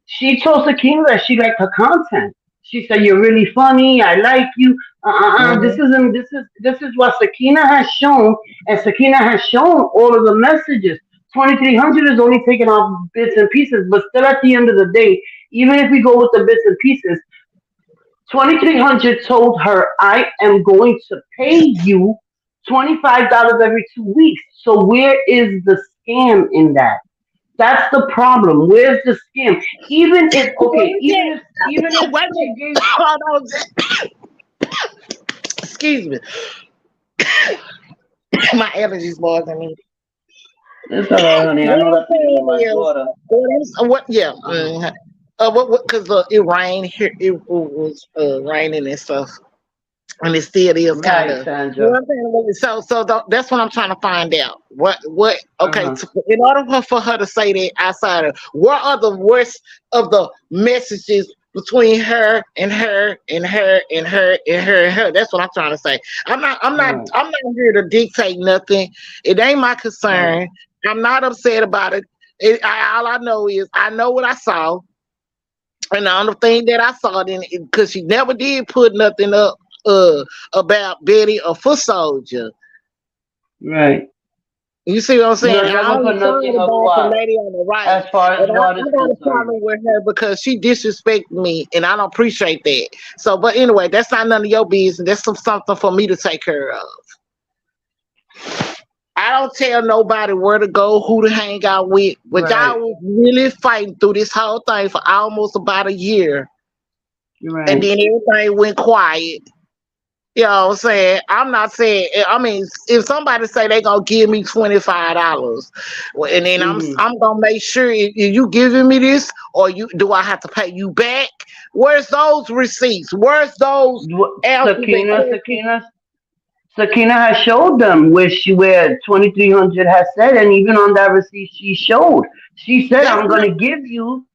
she told Sakina that she liked her content. She said, "You're really funny. I like you." This Hmm. isn't. This is what Sakina has shown, and Sakina has shown all of the messages. 2,300 is only taking off bits and pieces, but still, at the end of the day, even if we go with the bits and pieces, 2,300 told her, "I am going to pay you $25 every 2 weeks." So where is the scam in that? That's the problem. Where's the scam? Even if What okay, is even if that? Wait a she minute. gave Hold on. Excuse me. My allergies bothering me. it's all right, honey. I What know I'm that feeling with saying my is, daughter. what? Yeah. Uh-huh. Because it rained here. It was raining and stuff, and it still is kind Right, of. You know Sandra. what I'm saying? That's what I'm trying to find out. What? Okay, Uh-huh. in order for her to say that outside of what are the worst of the messages between her and her and her and her and her and her? That's what I'm trying to say. Right. I'm not here to dictate nothing. It ain't my Right. concern. I'm not upset about it. All I know is I know what I saw. And the only thing that I saw then, because she never did put nothing up about Betty or Foot Soldier. Right. You see what I'm saying? No, I never only put saw nothing it of about the what, lady on the right. as far And as what is I got a concerned. problem with her because she disrespected me and I don't appreciate that. So, but anyway, that's not none of your business. That's something for me to take care of. I don't tell nobody where to go, who to hang out with. But Right. y'all was really fighting through this whole thing for almost about a year. And Right. then everything went quiet. You know what I'm saying? I'm not saying. I mean, if somebody say they gonna give me $25, well, and then Mm-hmm. I'm gonna make sure if you giving me this, or you do I have to pay you back? Where's those receipts? Where's those answers and Sakina, questions? Sakina has showed them where 2,300 has said, and even on that receipt she showed. She said, That's "I'm not. gonna give you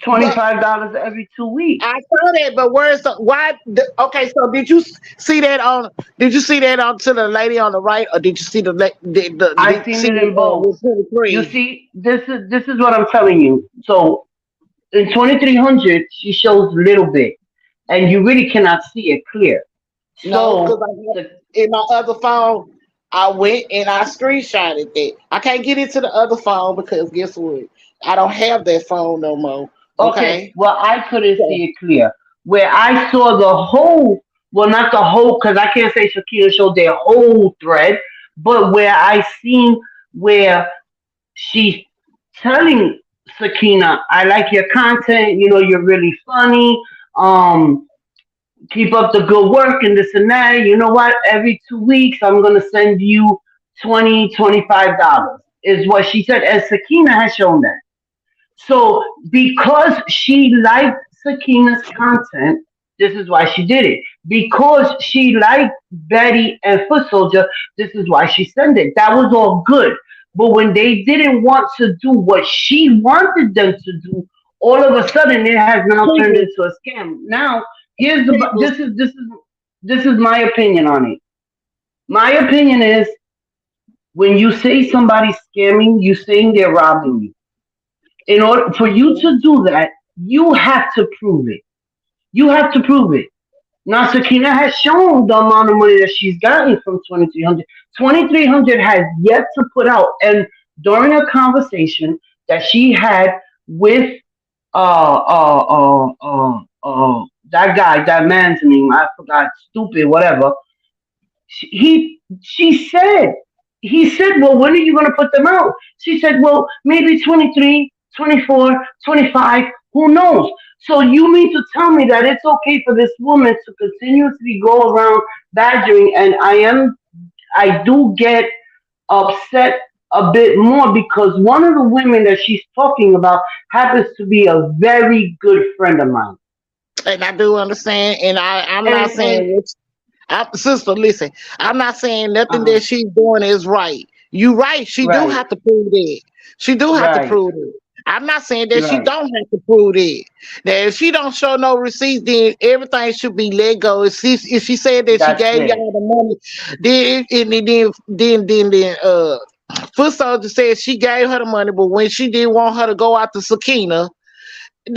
But $25 every 2 weeks." I saw that. But where's the why? Okay, so see that on? Did you see that on to the lady on the right, or did you see I did you seen see it it in both. with You 23? see, this is what I'm telling you. So in 2,300, she shows little bit, and you really cannot see it clear. No, because So I the in my other phone, I went and I screenshotted that. I can't get into the other phone because guess what? I don't have that phone no more. Okay, Okay. well, I couldn't So, see it clear. Where I saw the whole, well, not the whole, because I can't say Shakira showed their whole thread, but where I seen where she's telling Sakina, "I like your content. You're really funny. Um, keep up the good work and this and that. You know what? Every 2 weeks, I'm gonna send you 25 dollars." Is what she said, and Sakina has shown that. So because she liked Sakina's content. This is why she did it. Because she liked Betty and Foot Soldier, this is why she sent it. That was all good. But when they didn't want to do what she wanted them to do, all of a sudden it has now turned People, into a scam. Now, here's the people, this is my opinion on it. My opinion is when you say somebody's scamming, you saying they're robbing you. In order for you to do that, you have to prove it. You have to prove it. Now, Sakina has shown the amount of money that she's gotten from 2300. 2300 has yet to put out, and during a conversation that she had with that guy, that man's name, I forgot, stupid, whatever. She said, he said, well, when are you going to put them out? She said, well, maybe 23, 24, 25, who knows? So you mean to tell me that it's okay for this woman to continuously go around badgering, and I do get upset a bit more because one of the women that she's talking about happens to be a very good friend of mine. And I do understand, and I'm not And saying sister, listen, I'm not saying nothing uh-huh, that she's doing is right. You right, she do right, have to prove it. She do have to right, prove it. I'm not saying that she right. don't have to prove it. That if she don't show no receipts, then everything should be let go. If she said that she That's gave it. y'all the money, then Foot Soldier said she gave her the money, but when she didn't want her to go out to Sakina, Hmm.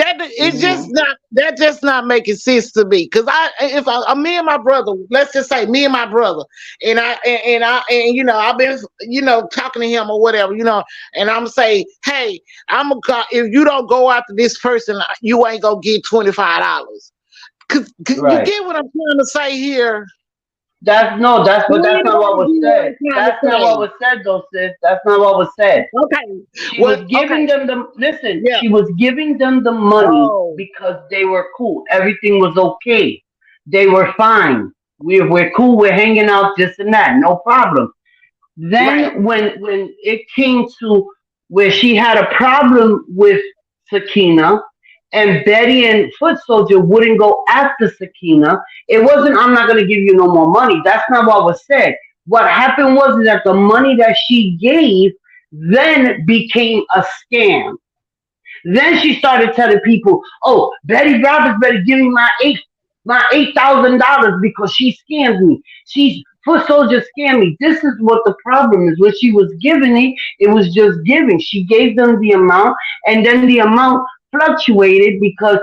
that just not making sense to me. Because me and my brother, let's just say me and my brother, and I've been talking to him or whatever, and I'm say, hey, if you don't go after this person, you ain't gonna get $25. Cause you Right. get what I'm trying to say here. That's no, but You that's ain't not what gonna was get what said. I'm trying to That's not what say. was said though, sis. That's not what was said. Okay, She was what? giving Okay, them the listen, yeah. she was giving them the money Oh, because they were cool. Everything was okay. They were fine. We're cool, we're hanging out, this and that, no problem. right. Then when it came to where she had a problem with Sakina and Betty and Foot Soldier wouldn't go after Sakina, it wasn't I'm not gonna give you no more money. That's not what was said. What happened was that the money that she gave then became a scam. Then she started telling people, "Oh, Betty Roberts better give me my $8,000 because she scammed me. She's Foot Soldier scammed me." This is what the problem is. When she was giving it was just giving. She gave them the amount, and then the amount fluctuated because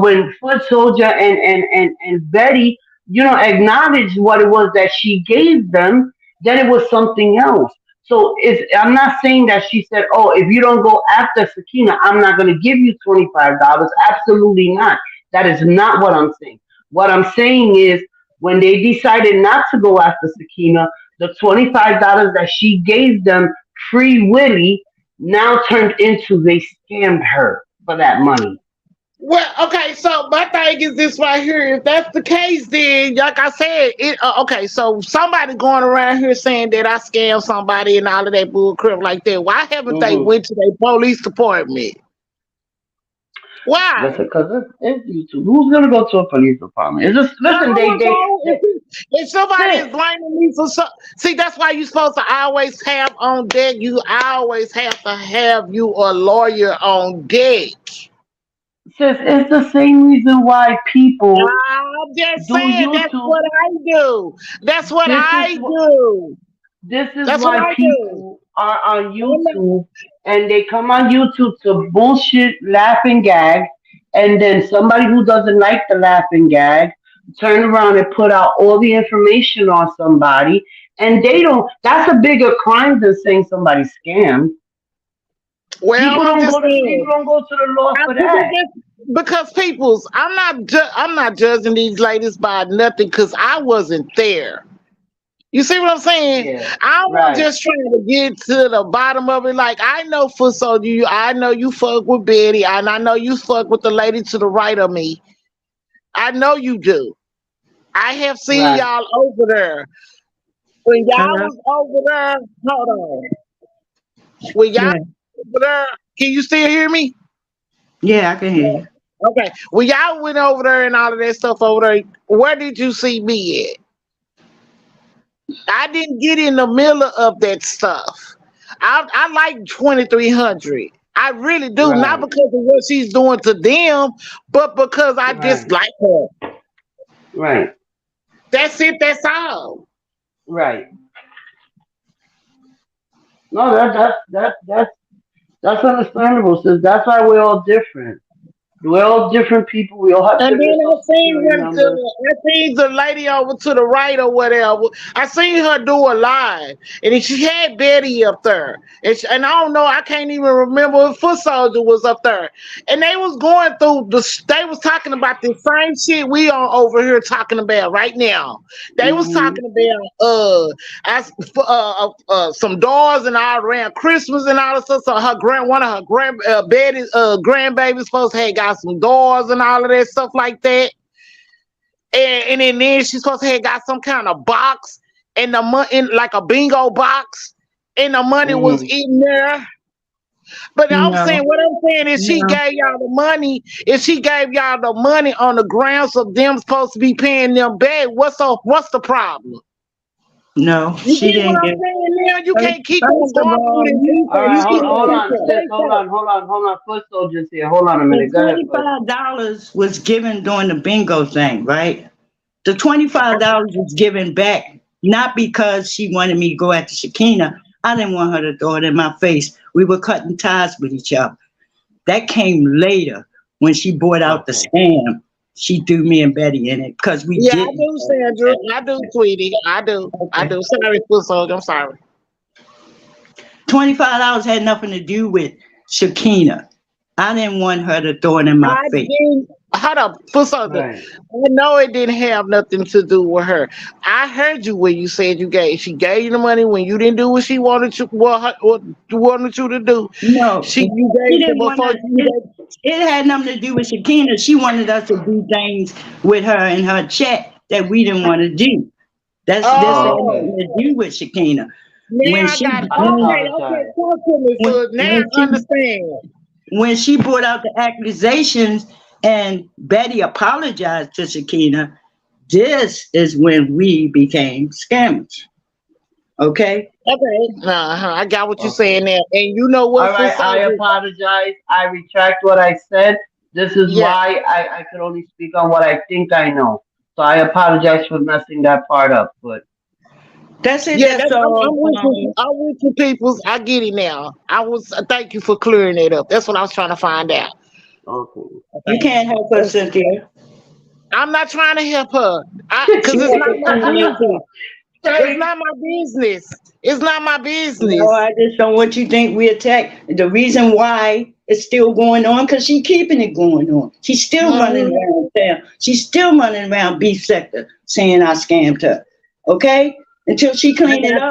when Foot Soldier and Betty, acknowledged what it was that she gave them, then it was something else. So I'm not saying that she said, "Oh, if you don't go after Sakina, I'm not going to give you $25." Absolutely not. That is not what I'm saying. What I'm saying is when they decided not to go after Sakina, the $25 that she gave them free willy now turned into they scammed her for that money. Well, okay, so my thing is this right here. If that's the case, then like I said, okay. So somebody going around here saying that I scammed somebody and all of that bull crap like that. Why haven't they Hmm. went to their police department? Why? Listen, because it's YouTube. Who's gonna go to a police department? It's just I listen. don't know They if somebody is sis, blaming me for some. See, that's why you're supposed to always have on deck. You always have to have you a lawyer on deck. sis. It's the same reason why people I'm just do saying that's YouTube. what I do. That's what This is I what do. this is That's what why I do. people are on I'm not- YouTube and they come on YouTube to bullshit, laugh and gag, and then somebody who doesn't like the laugh and gag turn around and put out all the information on somebody, and they don't. That's a bigger crime than saying somebody scammed. Well, People I'm don't just go to people saying. don't go to the law for People that. because people's, I'm not judging these ladies by nothing because I wasn't there. You see what I'm saying? Yeah, I was right, just trying to get to the bottom of it. Like I know for so you, I know you fuck with Betty, and I know you fuck with the lady to the right of me. I know you do. I have seen right. y'all over there. When y'all hello? was over there, hold on. When y'all Yeah. over there, can you still hear me? Yeah, I can hear you. Okay. When y'all went over there and all of that stuff over there, where did you see me at? I didn't get in the middle of that stuff. I like 2300. I really do, not Right. because of what she's doing to them, but because I Right. dislike her. Right. That's it. That's all. Right. No, that's understandable. So that's why we're all different. We're all different people. We all have And then different social security numbers. I seen the lady over to the right or whatever. I seen her do a live, and then she had Betty up there, and I don't know. I can't even remember if Foot Soldier was up there, and they was going through the. They was talking about the same shit we are over here talking about right now. They was Hmm. talking about some doors and all around Christmas and all this stuff. So one of her Betty's grandbabies supposed to have got some doors and all of that stuff like that. And then she's supposed to have got some kind of box and the money in like a bingo box, and the money was Hmm. in there. But No, what I'm saying is she no, gave y'all the money. If she gave y'all the money on the grounds of them supposed to be paying them back, what's the problem? no. You She get what didn't I'm get. saying now? You First, can't keep on first of all, arguing you All right, you hold, keep hold on. on, sis. Hold on. Foot soldiers here. Hold on a The minute. Go ahead, Foot. $25 was given during the bingo thing, right? The $25 was given back not because she wanted me to go after Shakina. I didn't want her to throw it in my face. We were cutting ties with each other. That came later when she brought out the Okay. scam. She threw me and Betty in it because we Yeah, I didn't. do, Sandra. I do, sweetie. I do. I Okay. do. Sorry, Foot Soldier. I'm sorry. $25 had nothing to do with Shakina. I didn't want her to throw it in my I face. didn't. Hold up, Foot Soldier. Right. I know it didn't have nothing to do with her. I heard you when you said she gave you the money when you didn't do what she what wanted you to do. No, You she gave it didn't want before to. It had nothing to do with Shakina. She wanted us to do things with her in her chat that we didn't want to do. That's had Oh, Oh, okay. nothing to do with Shakina. now When I she got it. I Okay, apologize. talk to me, when, Foot. Now when I she understand. when she brought out the accusations and Betty apologized to Shakina, this is when we became scammers. Okay? Okay, I got what you're Okay. saying now. And you know All what, Foot right. I Soldier? apologize. I retract what I said. This is Yeah. why I could only speak on what I think I know. So I apologize for messing that part up. But That's it. Yeah, That's all. I'm with you. I'm with you, peoples. I get it now. Thank you for clearing it up. That's what I was trying to find out. okay. You can't help her, Cynthia. I'm not trying to help her, She cause it's not my business. It's Hey. not my business. It's not my No, business. I just don't want you to think we attack. The reason why it's still going on, because she keeping it going on. She's still running Mhm. around town. She's still running around beef sector saying I scammed her. Okay? Until she I clean it got up.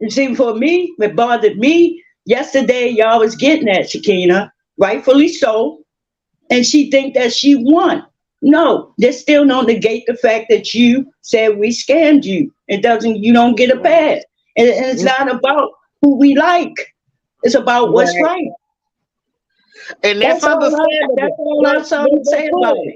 And see, for me, it bothered me. Yesterday, y'all was getting at Shakina, rightfully so, and she think that she won. No, they still don't negate the fact that you said we scammed you. You don't get a Right. pass. And it's you. not about who we like. It's about what's Right. right. And that's That's understandable. all I saw to say about it.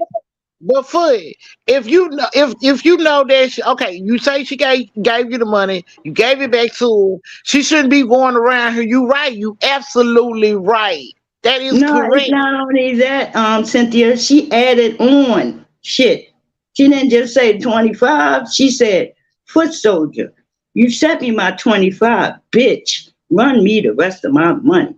But Foot, if you know, if you know that okay, you say she gave you the money, you gave it back to her. She shouldn't be going around here. You right. You absolutely right. That is No, it's correct. not only that, Cynthia. She added on shit. She didn't just say 25. She said, foot soldier, you sent me my 25, bitch. Run me the rest of my money.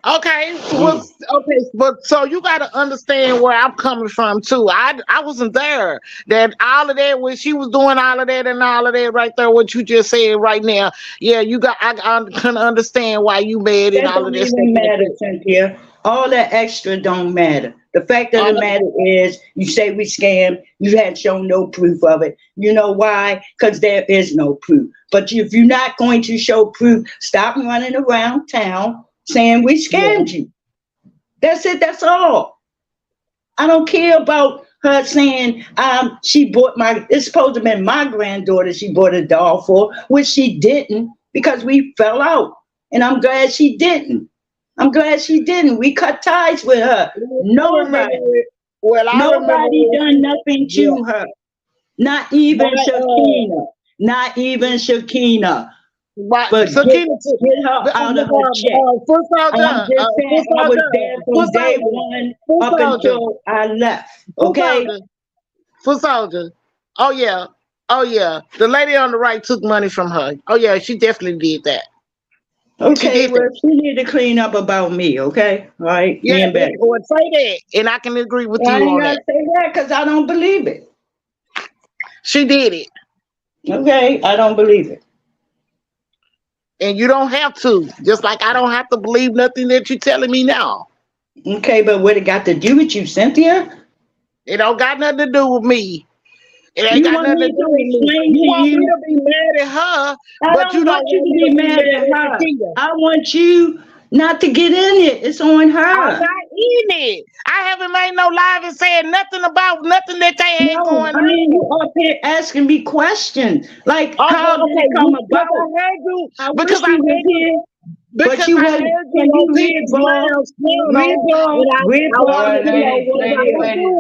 Okay, well, Mm. okay, but so you got to understand where I'm coming from too. I wasn't there. That all of that when she was doing all of that and all of that right there, what you just said right now. Yeah, I can understand why you mad and That all of don't that stuff even like matter, that. Cynthia. All that extra don't matter. The fact of the Uh, matter is, you say we scammed. You had shown no proof of it. You know why? Because there is no proof. But if you're not going to show proof, stop running around town saying we yeah. scammed you. That's it. That's all. I don't care about her saying she bought it's supposed to have been my granddaughter she bought a doll for, which she didn't because we fell out. And I'm glad she didn't. I'm glad she didn't. We cut ties with her. Nobody, Well, I remember. nobody done nothing Yeah. to her. Not even But, Shakina. Not even Shakina. but But Sakina, get her out of her check. Foot I'm soldier, just saying I was there from day one up soldier, until I left. Okay? Foot soldier. Oh yeah, oh yeah. The lady on the right took money from her. Oh yeah, she definitely did that. Okay, did well, that. she need to clean up about me, okay? All right? Me Yeah, and Betty. or say that, and I can agree with I you ain't on gonna that. say that because I don't believe it. She did it, Okay? I don't believe it. and you don't have to. Just like I don't have to believe nothing that you're telling me now. Okay, but what it got to do with you, Cynthia? It don't got nothing to do with me. It ain't You got want nothing me to do to with me. explain You to want me you? to be mad at her, I but you don't don't want you want to me be to be mad at mad at her. Shakina. I want you not to get in it. It's on I'm her. not in it. I haven't made no live and said nothing about nothing that they had No, going I mean you on. up here asking me questions. Like, Okay, how did okay, it come because about? I heard you, I because wish I you was heard you, here, but because you I wasn't. heard you Can you on T.D. Brown's panel, and I reball All wanted right, it to know back, ladies, what ladies, Cynthia. I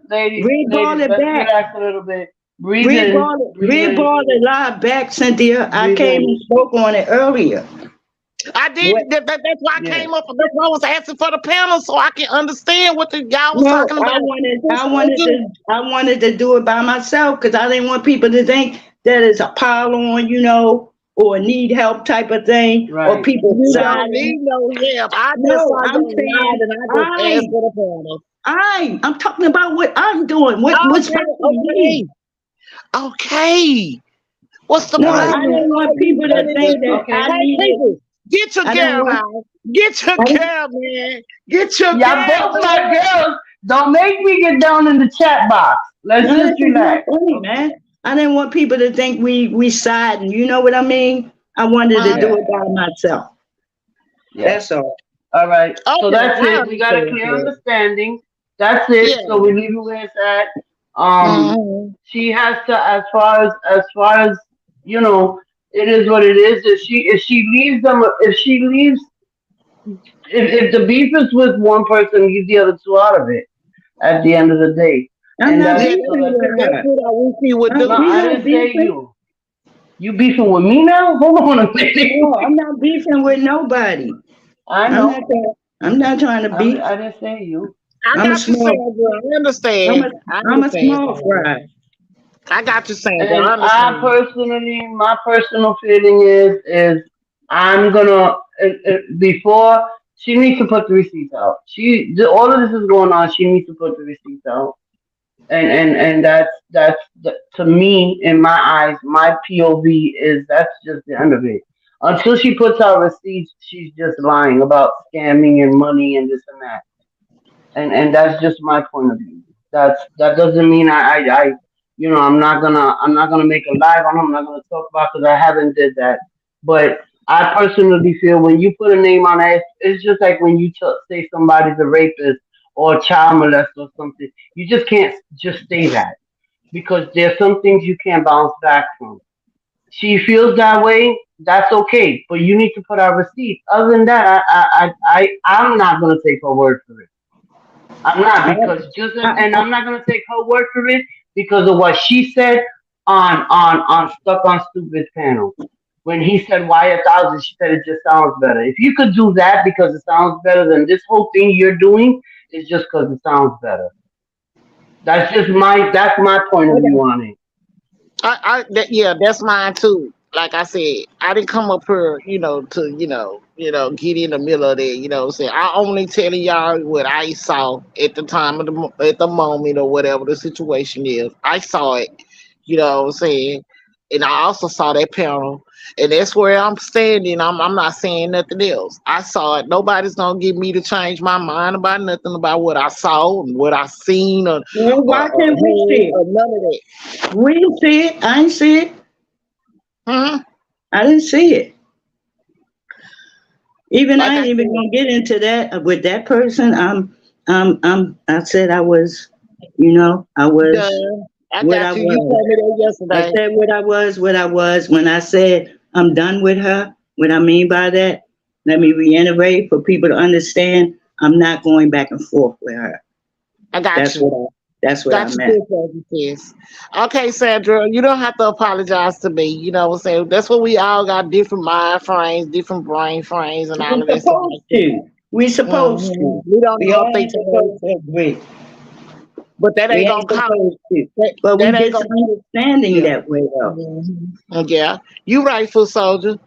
ladies, was Reball ladies, it let's back. relax a little bit. Breathe in, breathe in, Reball the lie back, Cynthia. I breathe came in. and spoke on it earlier. doing. I What? did. That's why I Yeah. came up. That's why I was asking for the panel so I can understand what y'all was No, talking about. I wanted to do it by myself because I didn't want people to think that it's a pile on, or need help type of thing, or Right. people You don't siding. need no help. I just No, saw I'm y'all live saying and I just asked for the panel. I'm talking about what I'm doing. What's Okay, happening to me? okay. What's the No, All I right. problem? didn't want people to think that Okay. I Hey, needed. people, get your I didn't girl want. out. Get your I didn't, girl, man. Get your Y'all girl, both my man. girls. Don't make me get down in the chat box. Let's no, just this is not relax. funny, man. I didn't want people to think we siding. You know what I mean? I wanted to Huh? do Yeah. it by myself. Yeah. That's all. All right. So Okay, that's I it. We got a understand clear that. understanding. That's it. Yeah. So we leave it where it's at. Mhm. She has to, as far as it is what it is. If she leaves them, if the beef is with one person, leave the other two out of it. At the end of the day, I'm and not that's Yeah, beefing so. with that's her. what I wish he would No, do. We I not didn't say beefing. you. You beefing with me now? Hold on a No, minute. I'm not beefing with nobody. I I'm not know. trying. I'm not trying to beef. I didn't say you. I I'm a got you, small. Sandra. I I'm a. understand. I I'm a understand, small Sandra. fry. I got you, Sandra. And I I understand. personally, my personal feeling is I'm gonna before she needs to put the receipts out. All of this is going on. She needs to put the receipts out, and to me in my eyes, my POV is that's just the end of it. Until she puts out receipts, she's just lying about scamming and money and this and that. And that's just my point of view. That doesn't mean I'm not gonna make a live on them. I'm not gonna talk about because I haven't did that. But I personally feel when you put a name on it, it's just like when you say somebody's a rapist or a child molester or something. You just can't just say that because there's some things you can't bounce back from. She feels that way. That's okay, but you need to put out receipts. Other than that, I'm not gonna take her word for it. I'm not I, because just I, and I'm not gonna take her word for it because of what she said on Stuck on Stupid panel. When he said why 1,000, she said it just sounds better. If you could do that because it sounds better, then this whole thing you're doing is just because it sounds better. That's my point of view on it. Yeah, that's mine too. Like I said, I didn't come up here, to get in the middle of that. What I'm saying, I only telling y'all what I saw at the time of at the moment or whatever the situation is. I saw it. What I'm saying, and I also saw that panel, and that's where I'm standing. I'm not saying nothing else. I saw it. Nobody's gonna get me to change my mind about nothing about what I saw and what I seen well, or why can't we see heard it? or none of that. We didn't see it. I didn't see it. Hmm? I didn't see it. Even Like I I ain't even said. gonna get into that with that person. I said I was, I was Done. I what I got you. You was. told me that I yesterday. said what I was when I said I'm done with her. What I mean by that, Let me reiterate for people to understand. I'm not going back and forth with her. I got That's you. what I Got you, meant. sis. Okay, Sandra, you don't have to apologize to me. You know what I'm saying? That's what we all got, different mind frames, different brain frames, and all We're of that stuff supposed like that. to. We're supposed to. We don't We all all think ain't supposed to agree. but that We ain't gonna ain't cause supposed to. that, But we that ain't get gonna. some understanding Yeah. that way though. Yeah, you right, foot soldier.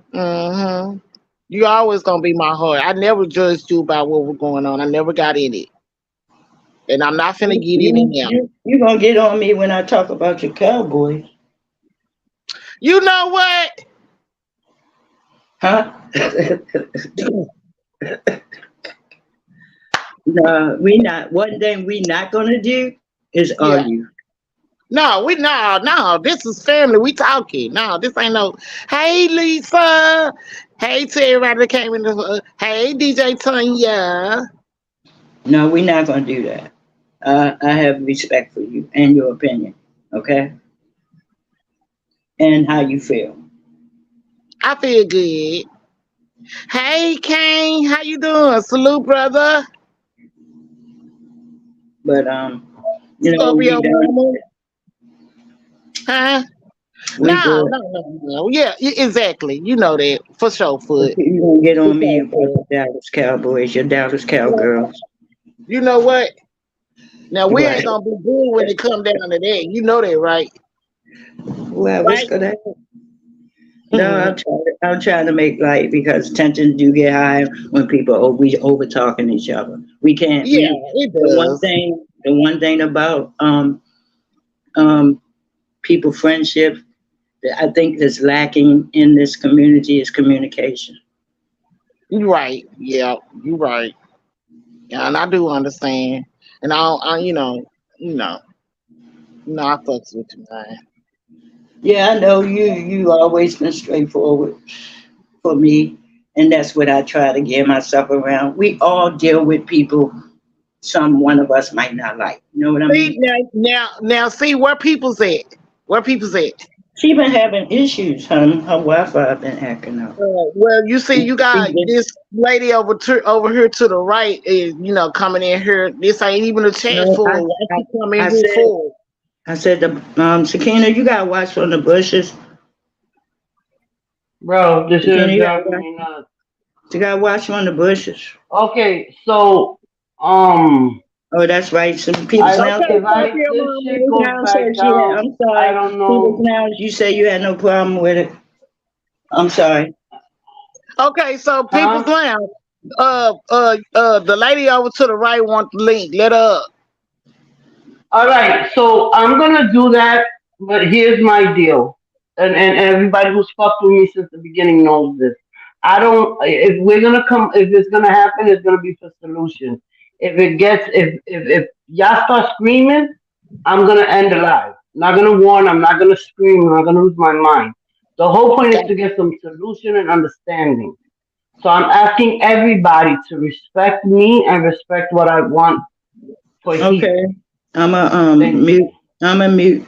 You always gonna be my heart. I never judged you about what was going on. I never got in it, and I'm not finna get in it now. You gonna get on me when I talk about your Cowboys, You know what? huh? No, we not. One thing we not gonna do is Yeah. argue. No. This is family. We talking. No, this ain't no. Hey, Lisa. Hey to everybody that came in. Hey, DJ Tanya. No, we not gonna do that. I have respect for you and your opinion, okay, and how you feel. I feel good. Hey, Kane. How you doing? Salute, brother. But Scorpio we done. mama. Huh? We good. No. Yeah, exactly. You know that for sure, But foot. you gonna get For on me sure, about foot. the Dallas Cowboys, your Dallas Cowgirls. You know what? Now we ain't Right. gonna be good when it come down to that. You know that, right? Well, what's Right? gonna happen? No, I'm trying to make light because tensions do get high when people we over talking each other. We can't. Yeah, We it does. the one thing about um people friendship that I think is lacking in this community is communication. You right. Yeah, you right. Yeah, and I do understand. And you know, I fucks with you, man. Yeah, I know you always been straightforward for me, and that's what I try to get myself around. We all deal with people some one of us might not like. You know what I See mean? now, see where people's at. Where people's at. She been having issues, honey. Her Wi-Fi been acting up. Well, you see, you She got been- this lady over here to the right is coming in here. This ain't even a chance No, for her. Why she come in I here said for? I said the Sakina, you gotta watch from the bushes. Bro, this Sakina, is you gotta driving watch, me nuts. you gotta watch from the bushes. Okay, so Oh, that's right. Some people's I now. Okay, if talk to I your this mama. shit People's goes now back said she had. down, I'm I sorry. don't People's know. now. You say you had no problem with it. I'm sorry. Okay, so people's Huh? lounge. The lady over to the right want the link. Let her up. All right, so I'm gonna do that, but here's my deal, and everybody who's fucked with me since the beginning knows this. I don't. If we're gonna come, if it's gonna happen, it's gonna be for solution. If y'all start screaming, I'm gonna end the live. Not gonna warn. I'm not gonna scream. I'm not gonna lose my mind. The whole point is to get some solution and understanding. So I'm asking everybody to respect me and respect what I want for here. Okay. I'm a Thank you. mute. I'm a mute.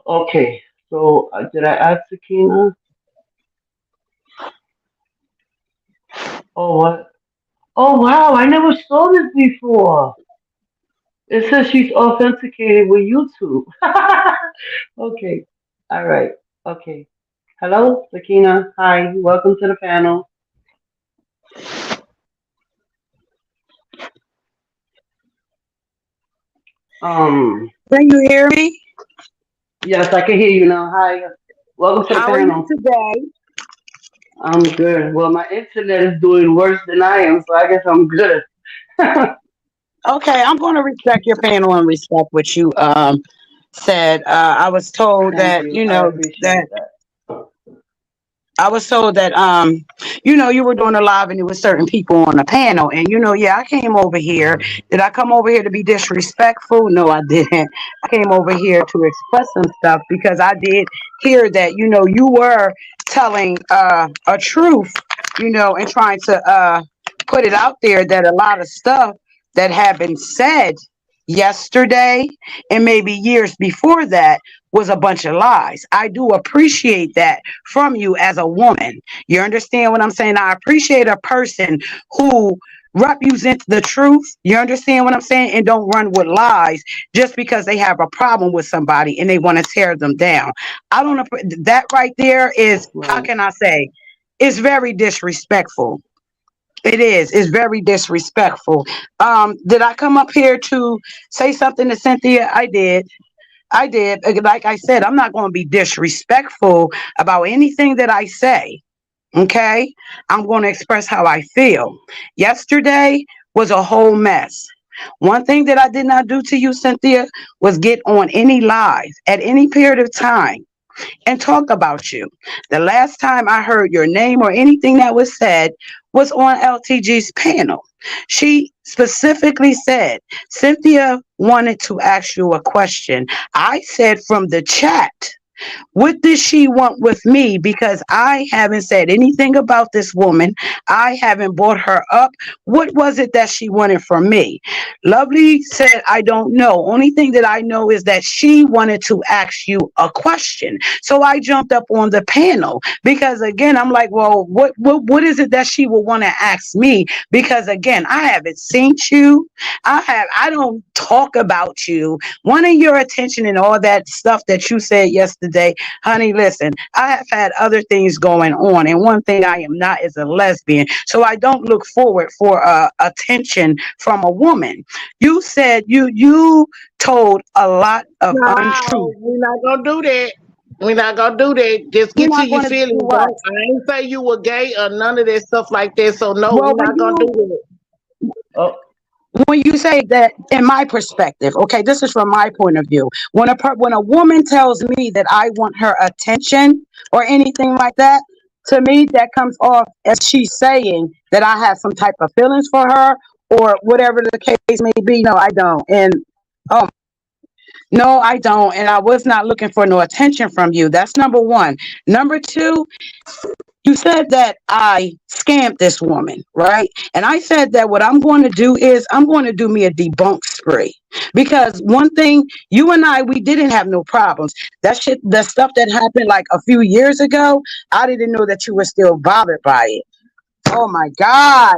Okay, so did I ask Sakina? Oh, what? Oh, wow, I never saw this before. It says she's authenticated with YouTube. Okay, all right, okay. Hello, Sakina. Hi, welcome to the panel. Um, Can you hear me? yes, I can hear you now. Hi, welcome to the How are you panel. today? I'm good. Well, my internet is doing worse than I am, so I guess I'm good. Okay, I'm going to respect your panel and respect what you said. I was told Thank that you. I appreciate that. I was told that you were doing a live and there were certain people on the panel, and yeah, I came over here. Did I come over here to be disrespectful? No, I didn't. I came over here to express some stuff because I did hear that you were telling a truth, and trying to put it out there that a lot of stuff that had been said yesterday and maybe years before that was a bunch of lies. I do appreciate that from you as a woman. You understand what I'm saying? I appreciate a person who represents the truth. You understand what I'm saying? And don't run with lies just because they have a problem with somebody and they want to tear them down. I don't know. That right there is, how Right. can I say? It's very disrespectful. It is. It's very disrespectful. Did I come up here to say something to Cynthia? I did. I did. Like I said, I'm not going to be disrespectful about anything that I say. Okay? I'm going to express how I feel. Yesterday was a whole mess. One thing that I did not do to you, Cynthia, was get on any live at any period of time and talk about you. The last time I heard your name or anything that was said was on LTG's panel. She specifically said, Cynthia wanted to ask you a question. I said from the chat, what does she want with me? Because I haven't said anything about this woman. I haven't brought her up. What was it that she wanted from me? Lovely said, I don't know. Only thing that I know is that she wanted to ask you a question. So I jumped up on the panel because again, I'm like, well, what is it that she will want to ask me? Because again, I haven't seen you. I don't talk about you, wanting your attention and all that stuff that you said yesterday. Honey, listen, I have had other things going on, and one thing I am not is a lesbian, so I don't look forward for attention from a woman. You said you told a lot of No, untruth. we're not gonna do that. We're not gonna do that. Just You're get to not your going to do feelings. what? Don't, I ain't say you were gay or none of that stuff like that. So no, Well, we're not gonna do that. Oh, when you say that, in my perspective, okay, this is from my point of view. When a woman tells me that I want her attention or anything like that, to me that comes off as she's saying that I have some type of feelings for her or whatever the case may be. No, I don't. And oh, no, I don't. And I was not looking for no attention from you. That's number one. Number two, you said that I scammed this woman, right? And I said that what I'm going to do is I'm going to do me a debunk spree. Because one thing, you and I, we didn't have no problems. That shit, the stuff that happened like a few years ago, I didn't know that you were still bothered by it. Oh my God.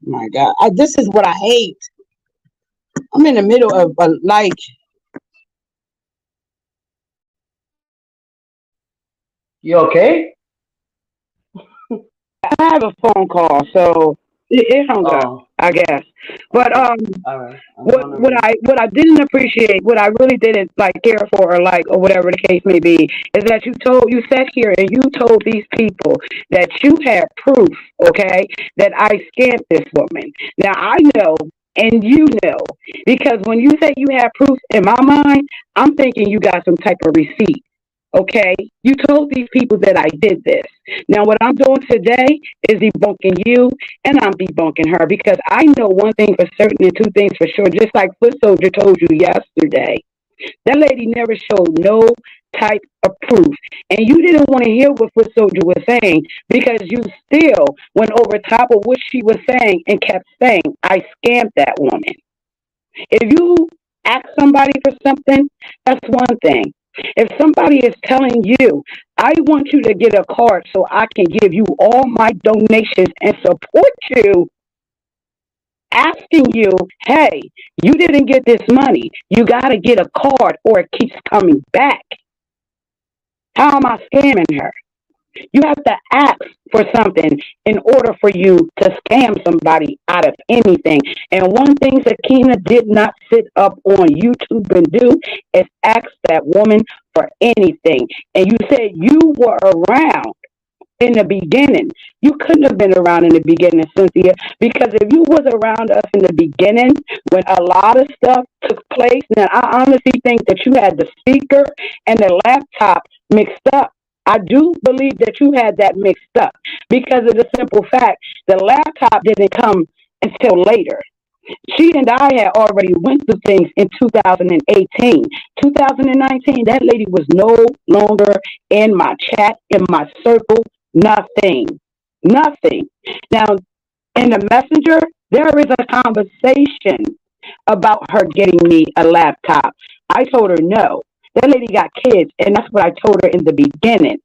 My God. This is what I hate. I'm in the middle of like, you okay? I have a phone call, so it hung up, Oh, I guess. But okay. All right. I'm gonna what I didn't appreciate, what I really didn't like care for or like or whatever the case may be, is that you sat here and you told these people that you had proof, okay, that I scammed this woman. Now I know and you know because when you say you have proof in my mind, I'm thinking you got some type of receipt. Okay, you told these people that I did this. Now, what I'm doing today is debunking you and I'm debunking her because I know one thing for certain and two things for sure. Just like Foot Soldier told you yesterday, that lady never showed no type of proof. And you didn't want to hear what Foot Soldier was saying because you still went over top of what she was saying and kept saying, I scammed that woman. If you ask somebody for something, that's one thing. If somebody is telling you, I want you to get a card so I can give you all my donations and support you, asking you, hey, you didn't get this money. You got to get a card or it keeps coming back. How am I scamming her? You have to ask for something in order for you to scam somebody out of anything. And one thing Sakina did not sit up on YouTube and do is ask that woman for anything. And you said you were around in the beginning. You couldn't have been around in the beginning, Cynthia, because if you was around us in the beginning when a lot of stuff took place, now I honestly think that you had the speaker and the laptop mixed up. I do believe that you had that mixed up because of the simple fact the laptop didn't come until later. She and I had already went through things in 2018. 2019, that lady was no longer in my chat, in my circle, nothing. Nothing. Now, in the messenger, There is a conversation about her getting me a laptop. I told her no. That lady got kids, and that's what I told her in the beginning.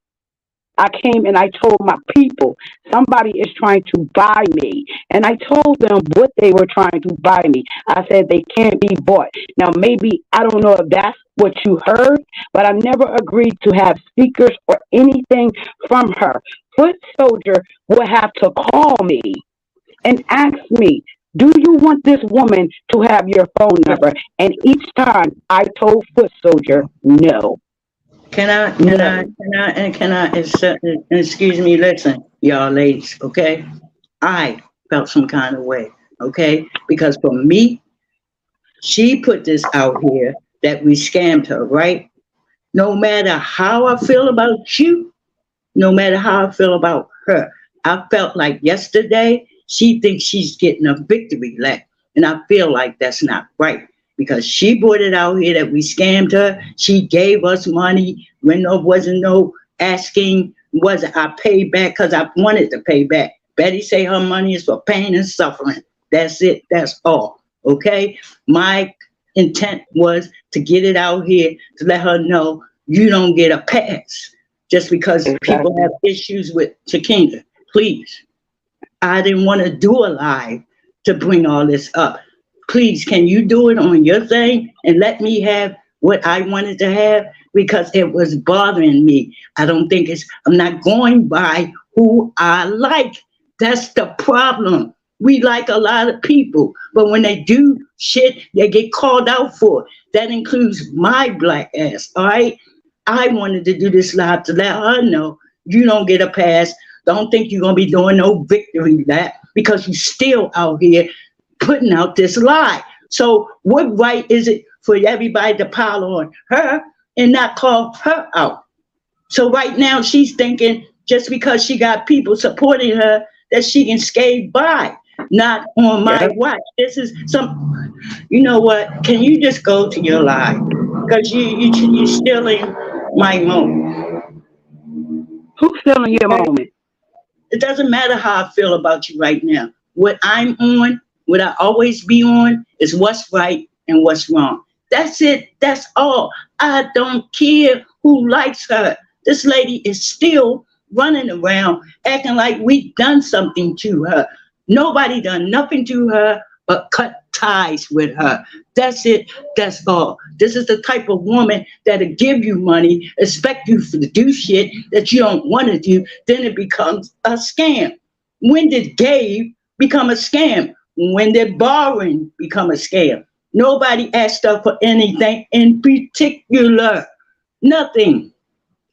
I came and I told my people somebody is trying to buy me. And I told them what they were trying to buy me. I said they can't be bought. Now, maybe, I don't know if that's what you heard, but I never agreed to have speakers or anything from her. Foot Soldier will have to call me and ask me, do you want this woman to have your phone number? And each time I told Foot Soldier, no. Excuse me, listen, y'all ladies, okay? I felt some kind of way, okay? Because for me, she put this out here that we scammed her, right? No matter how I feel about you, no matter how I feel about her, I felt like yesterday she thinks she's getting a victory lap. And I feel like that's not right. Because she brought it out here that we scammed her. She gave us money when there wasn't no asking. Wasn't I paid back because I wanted to pay back. Betty say her money is for pain and suffering. That's it. That's all. Okay? My intent was to get it out here to let her know you don't get a pass just because people have issues with Chiquita. Please. I didn't want to do a live to bring all this up. Please, can you do it on your thing and let me have what I wanted to have? Because it was bothering me. I'm not going by who I like. That's the problem. We like a lot of people, but when they do shit, they get called out for it. That includes my black ass, all right? I wanted to do this live to let her know you don't get a pass. Don't think you're going to be doing no victory lap because you're still out here putting out this lie. So what right is it for everybody to pile on her and not call her out? So right now she's thinking just because she got people supporting her that she can skate by, not on my watch. This is some, you know what? Can you just go to your lie? Because you're stealing my moment. Who's stealing your moment? It doesn't matter how I feel about you right now. What I'm on, what I always be on, is what's right and what's wrong. That's it. That's all. I don't care who likes her. This lady is still running around acting like we done something to her. Nobody done nothing to her but cut ties with her. That's it. That's all. This is the type of woman that'll give you money, expect you to do shit that you don't want to do, then it becomes a scam. When did Gabe become a scam? When did borrowing become a scam? Nobody asked her for anything in particular. Nothing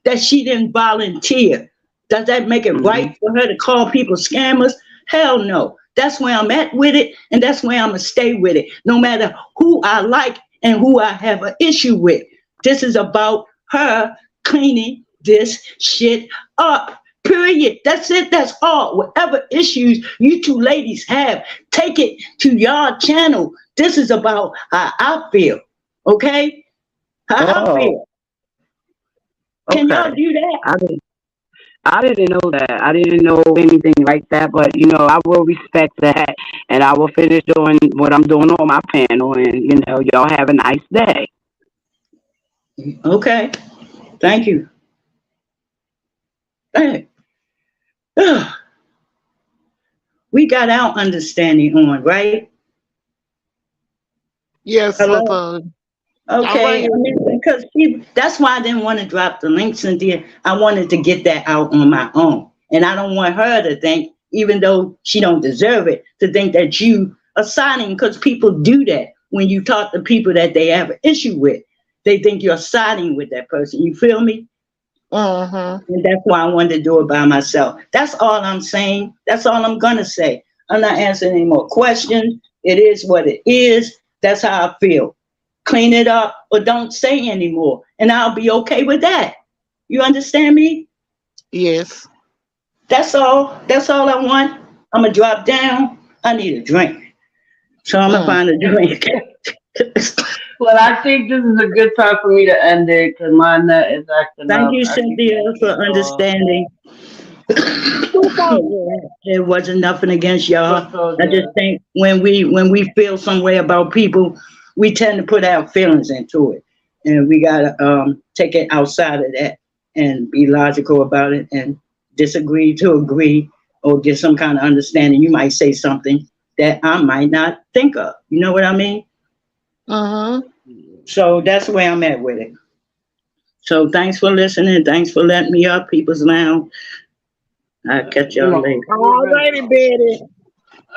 that she didn't volunteer. Does that make it right for her to call people scammers? Hell no. That's where I'm at with it, and that's where I'm going to stay with it, no matter who I like and who I have an issue with. This is about her cleaning this shit up. Period. That's it. That's all. Whatever issues you two ladies have, take it to your channel. This is about how I feel. Okay? How I feel. Can y'all do that? I didn't know that. I didn't know anything like that, but I will respect that, and I will finish doing what I'm doing on my panel, and y'all have a nice day. Okay. Thank you. Hey. We got our understanding on, right? Yes. Hello? Okay, because that's why I didn't want to drop the link, Cynthia. I wanted to get that out on my own. And I don't want her to think, even though she don't deserve it, to think that you are siding, because people do that when you talk to people that they have an issue with. They think you're siding with that person. You feel me? And that's why I wanted to do it by myself. That's all I'm saying. That's all I'm going to say. I'm not answering any more questions. It is what it is. That's how I feel. Clean it up or don't say anymore, and I'll be okay with that. You understand me? Yes. That's all. That's all I want. I'm gonna drop down. I need a drink, so I'm gonna find a drink. Well, I think this is a good time for me to end it because my nut is acting up. Thank you, Cynthia, for understanding. It wasn't nothing against y'all. Foot soldier. I just think when we feel some way about people, we tend to put our feelings into it, and we gotta take it outside of that and be logical about it and disagree to agree or get some kind of understanding. You might say something that I might not think of. You know what I mean? Uh-huh. So that's where I'm at with it. So thanks for listening. Thanks for letting me up, People's Lounge. I'll catch y'all later. All righty, Betty.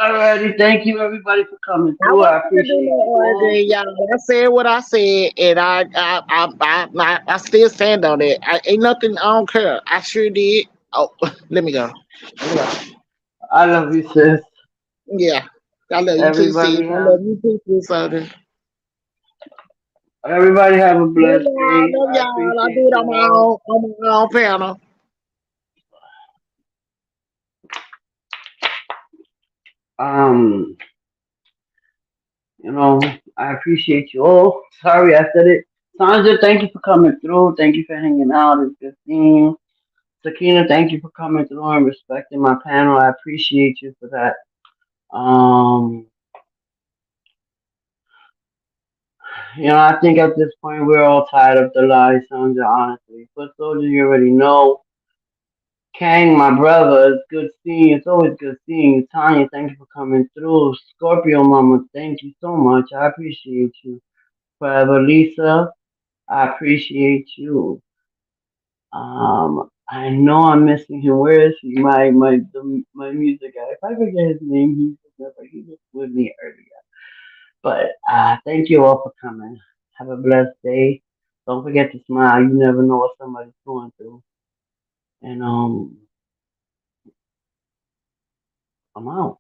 Alrighty, thank you everybody for coming I through. I wasn't gonna do appreciate no you. arguing, y'all. I said what I said, and I still stand on it. Ain't nothing. I don't care. I sure did. Oh, let me go. Let me go. I love you, sis. Yeah, I love you too, sis. Everybody I have love you too, sis. Southern. everybody have a blessed day. Love I y'all. I appreciate do it you all. on my own panel. Um, you know, I appreciate you all. Sorry I said it. Sandra, thank you for coming through. Thank you for hanging out. It's good seeing you. Sakina, thank you for coming through and respecting my panel. I appreciate you for that. Um, I think at this point we're all tired of the lies, Sandra, honestly. But Soldier, you already know. Kang, my brother, it's good seeing you. It's always good seeing you. Tanya, thank you for coming through. Scorpio Mama, thank you so much. I appreciate you. Forever Lisa, I appreciate you. I know I'm missing him. Where is he? My music guy. If I forget his name, he was with me earlier. But thank you all for coming. Have a blessed day. Don't forget to smile. You never know what somebody's going through. And I'm out.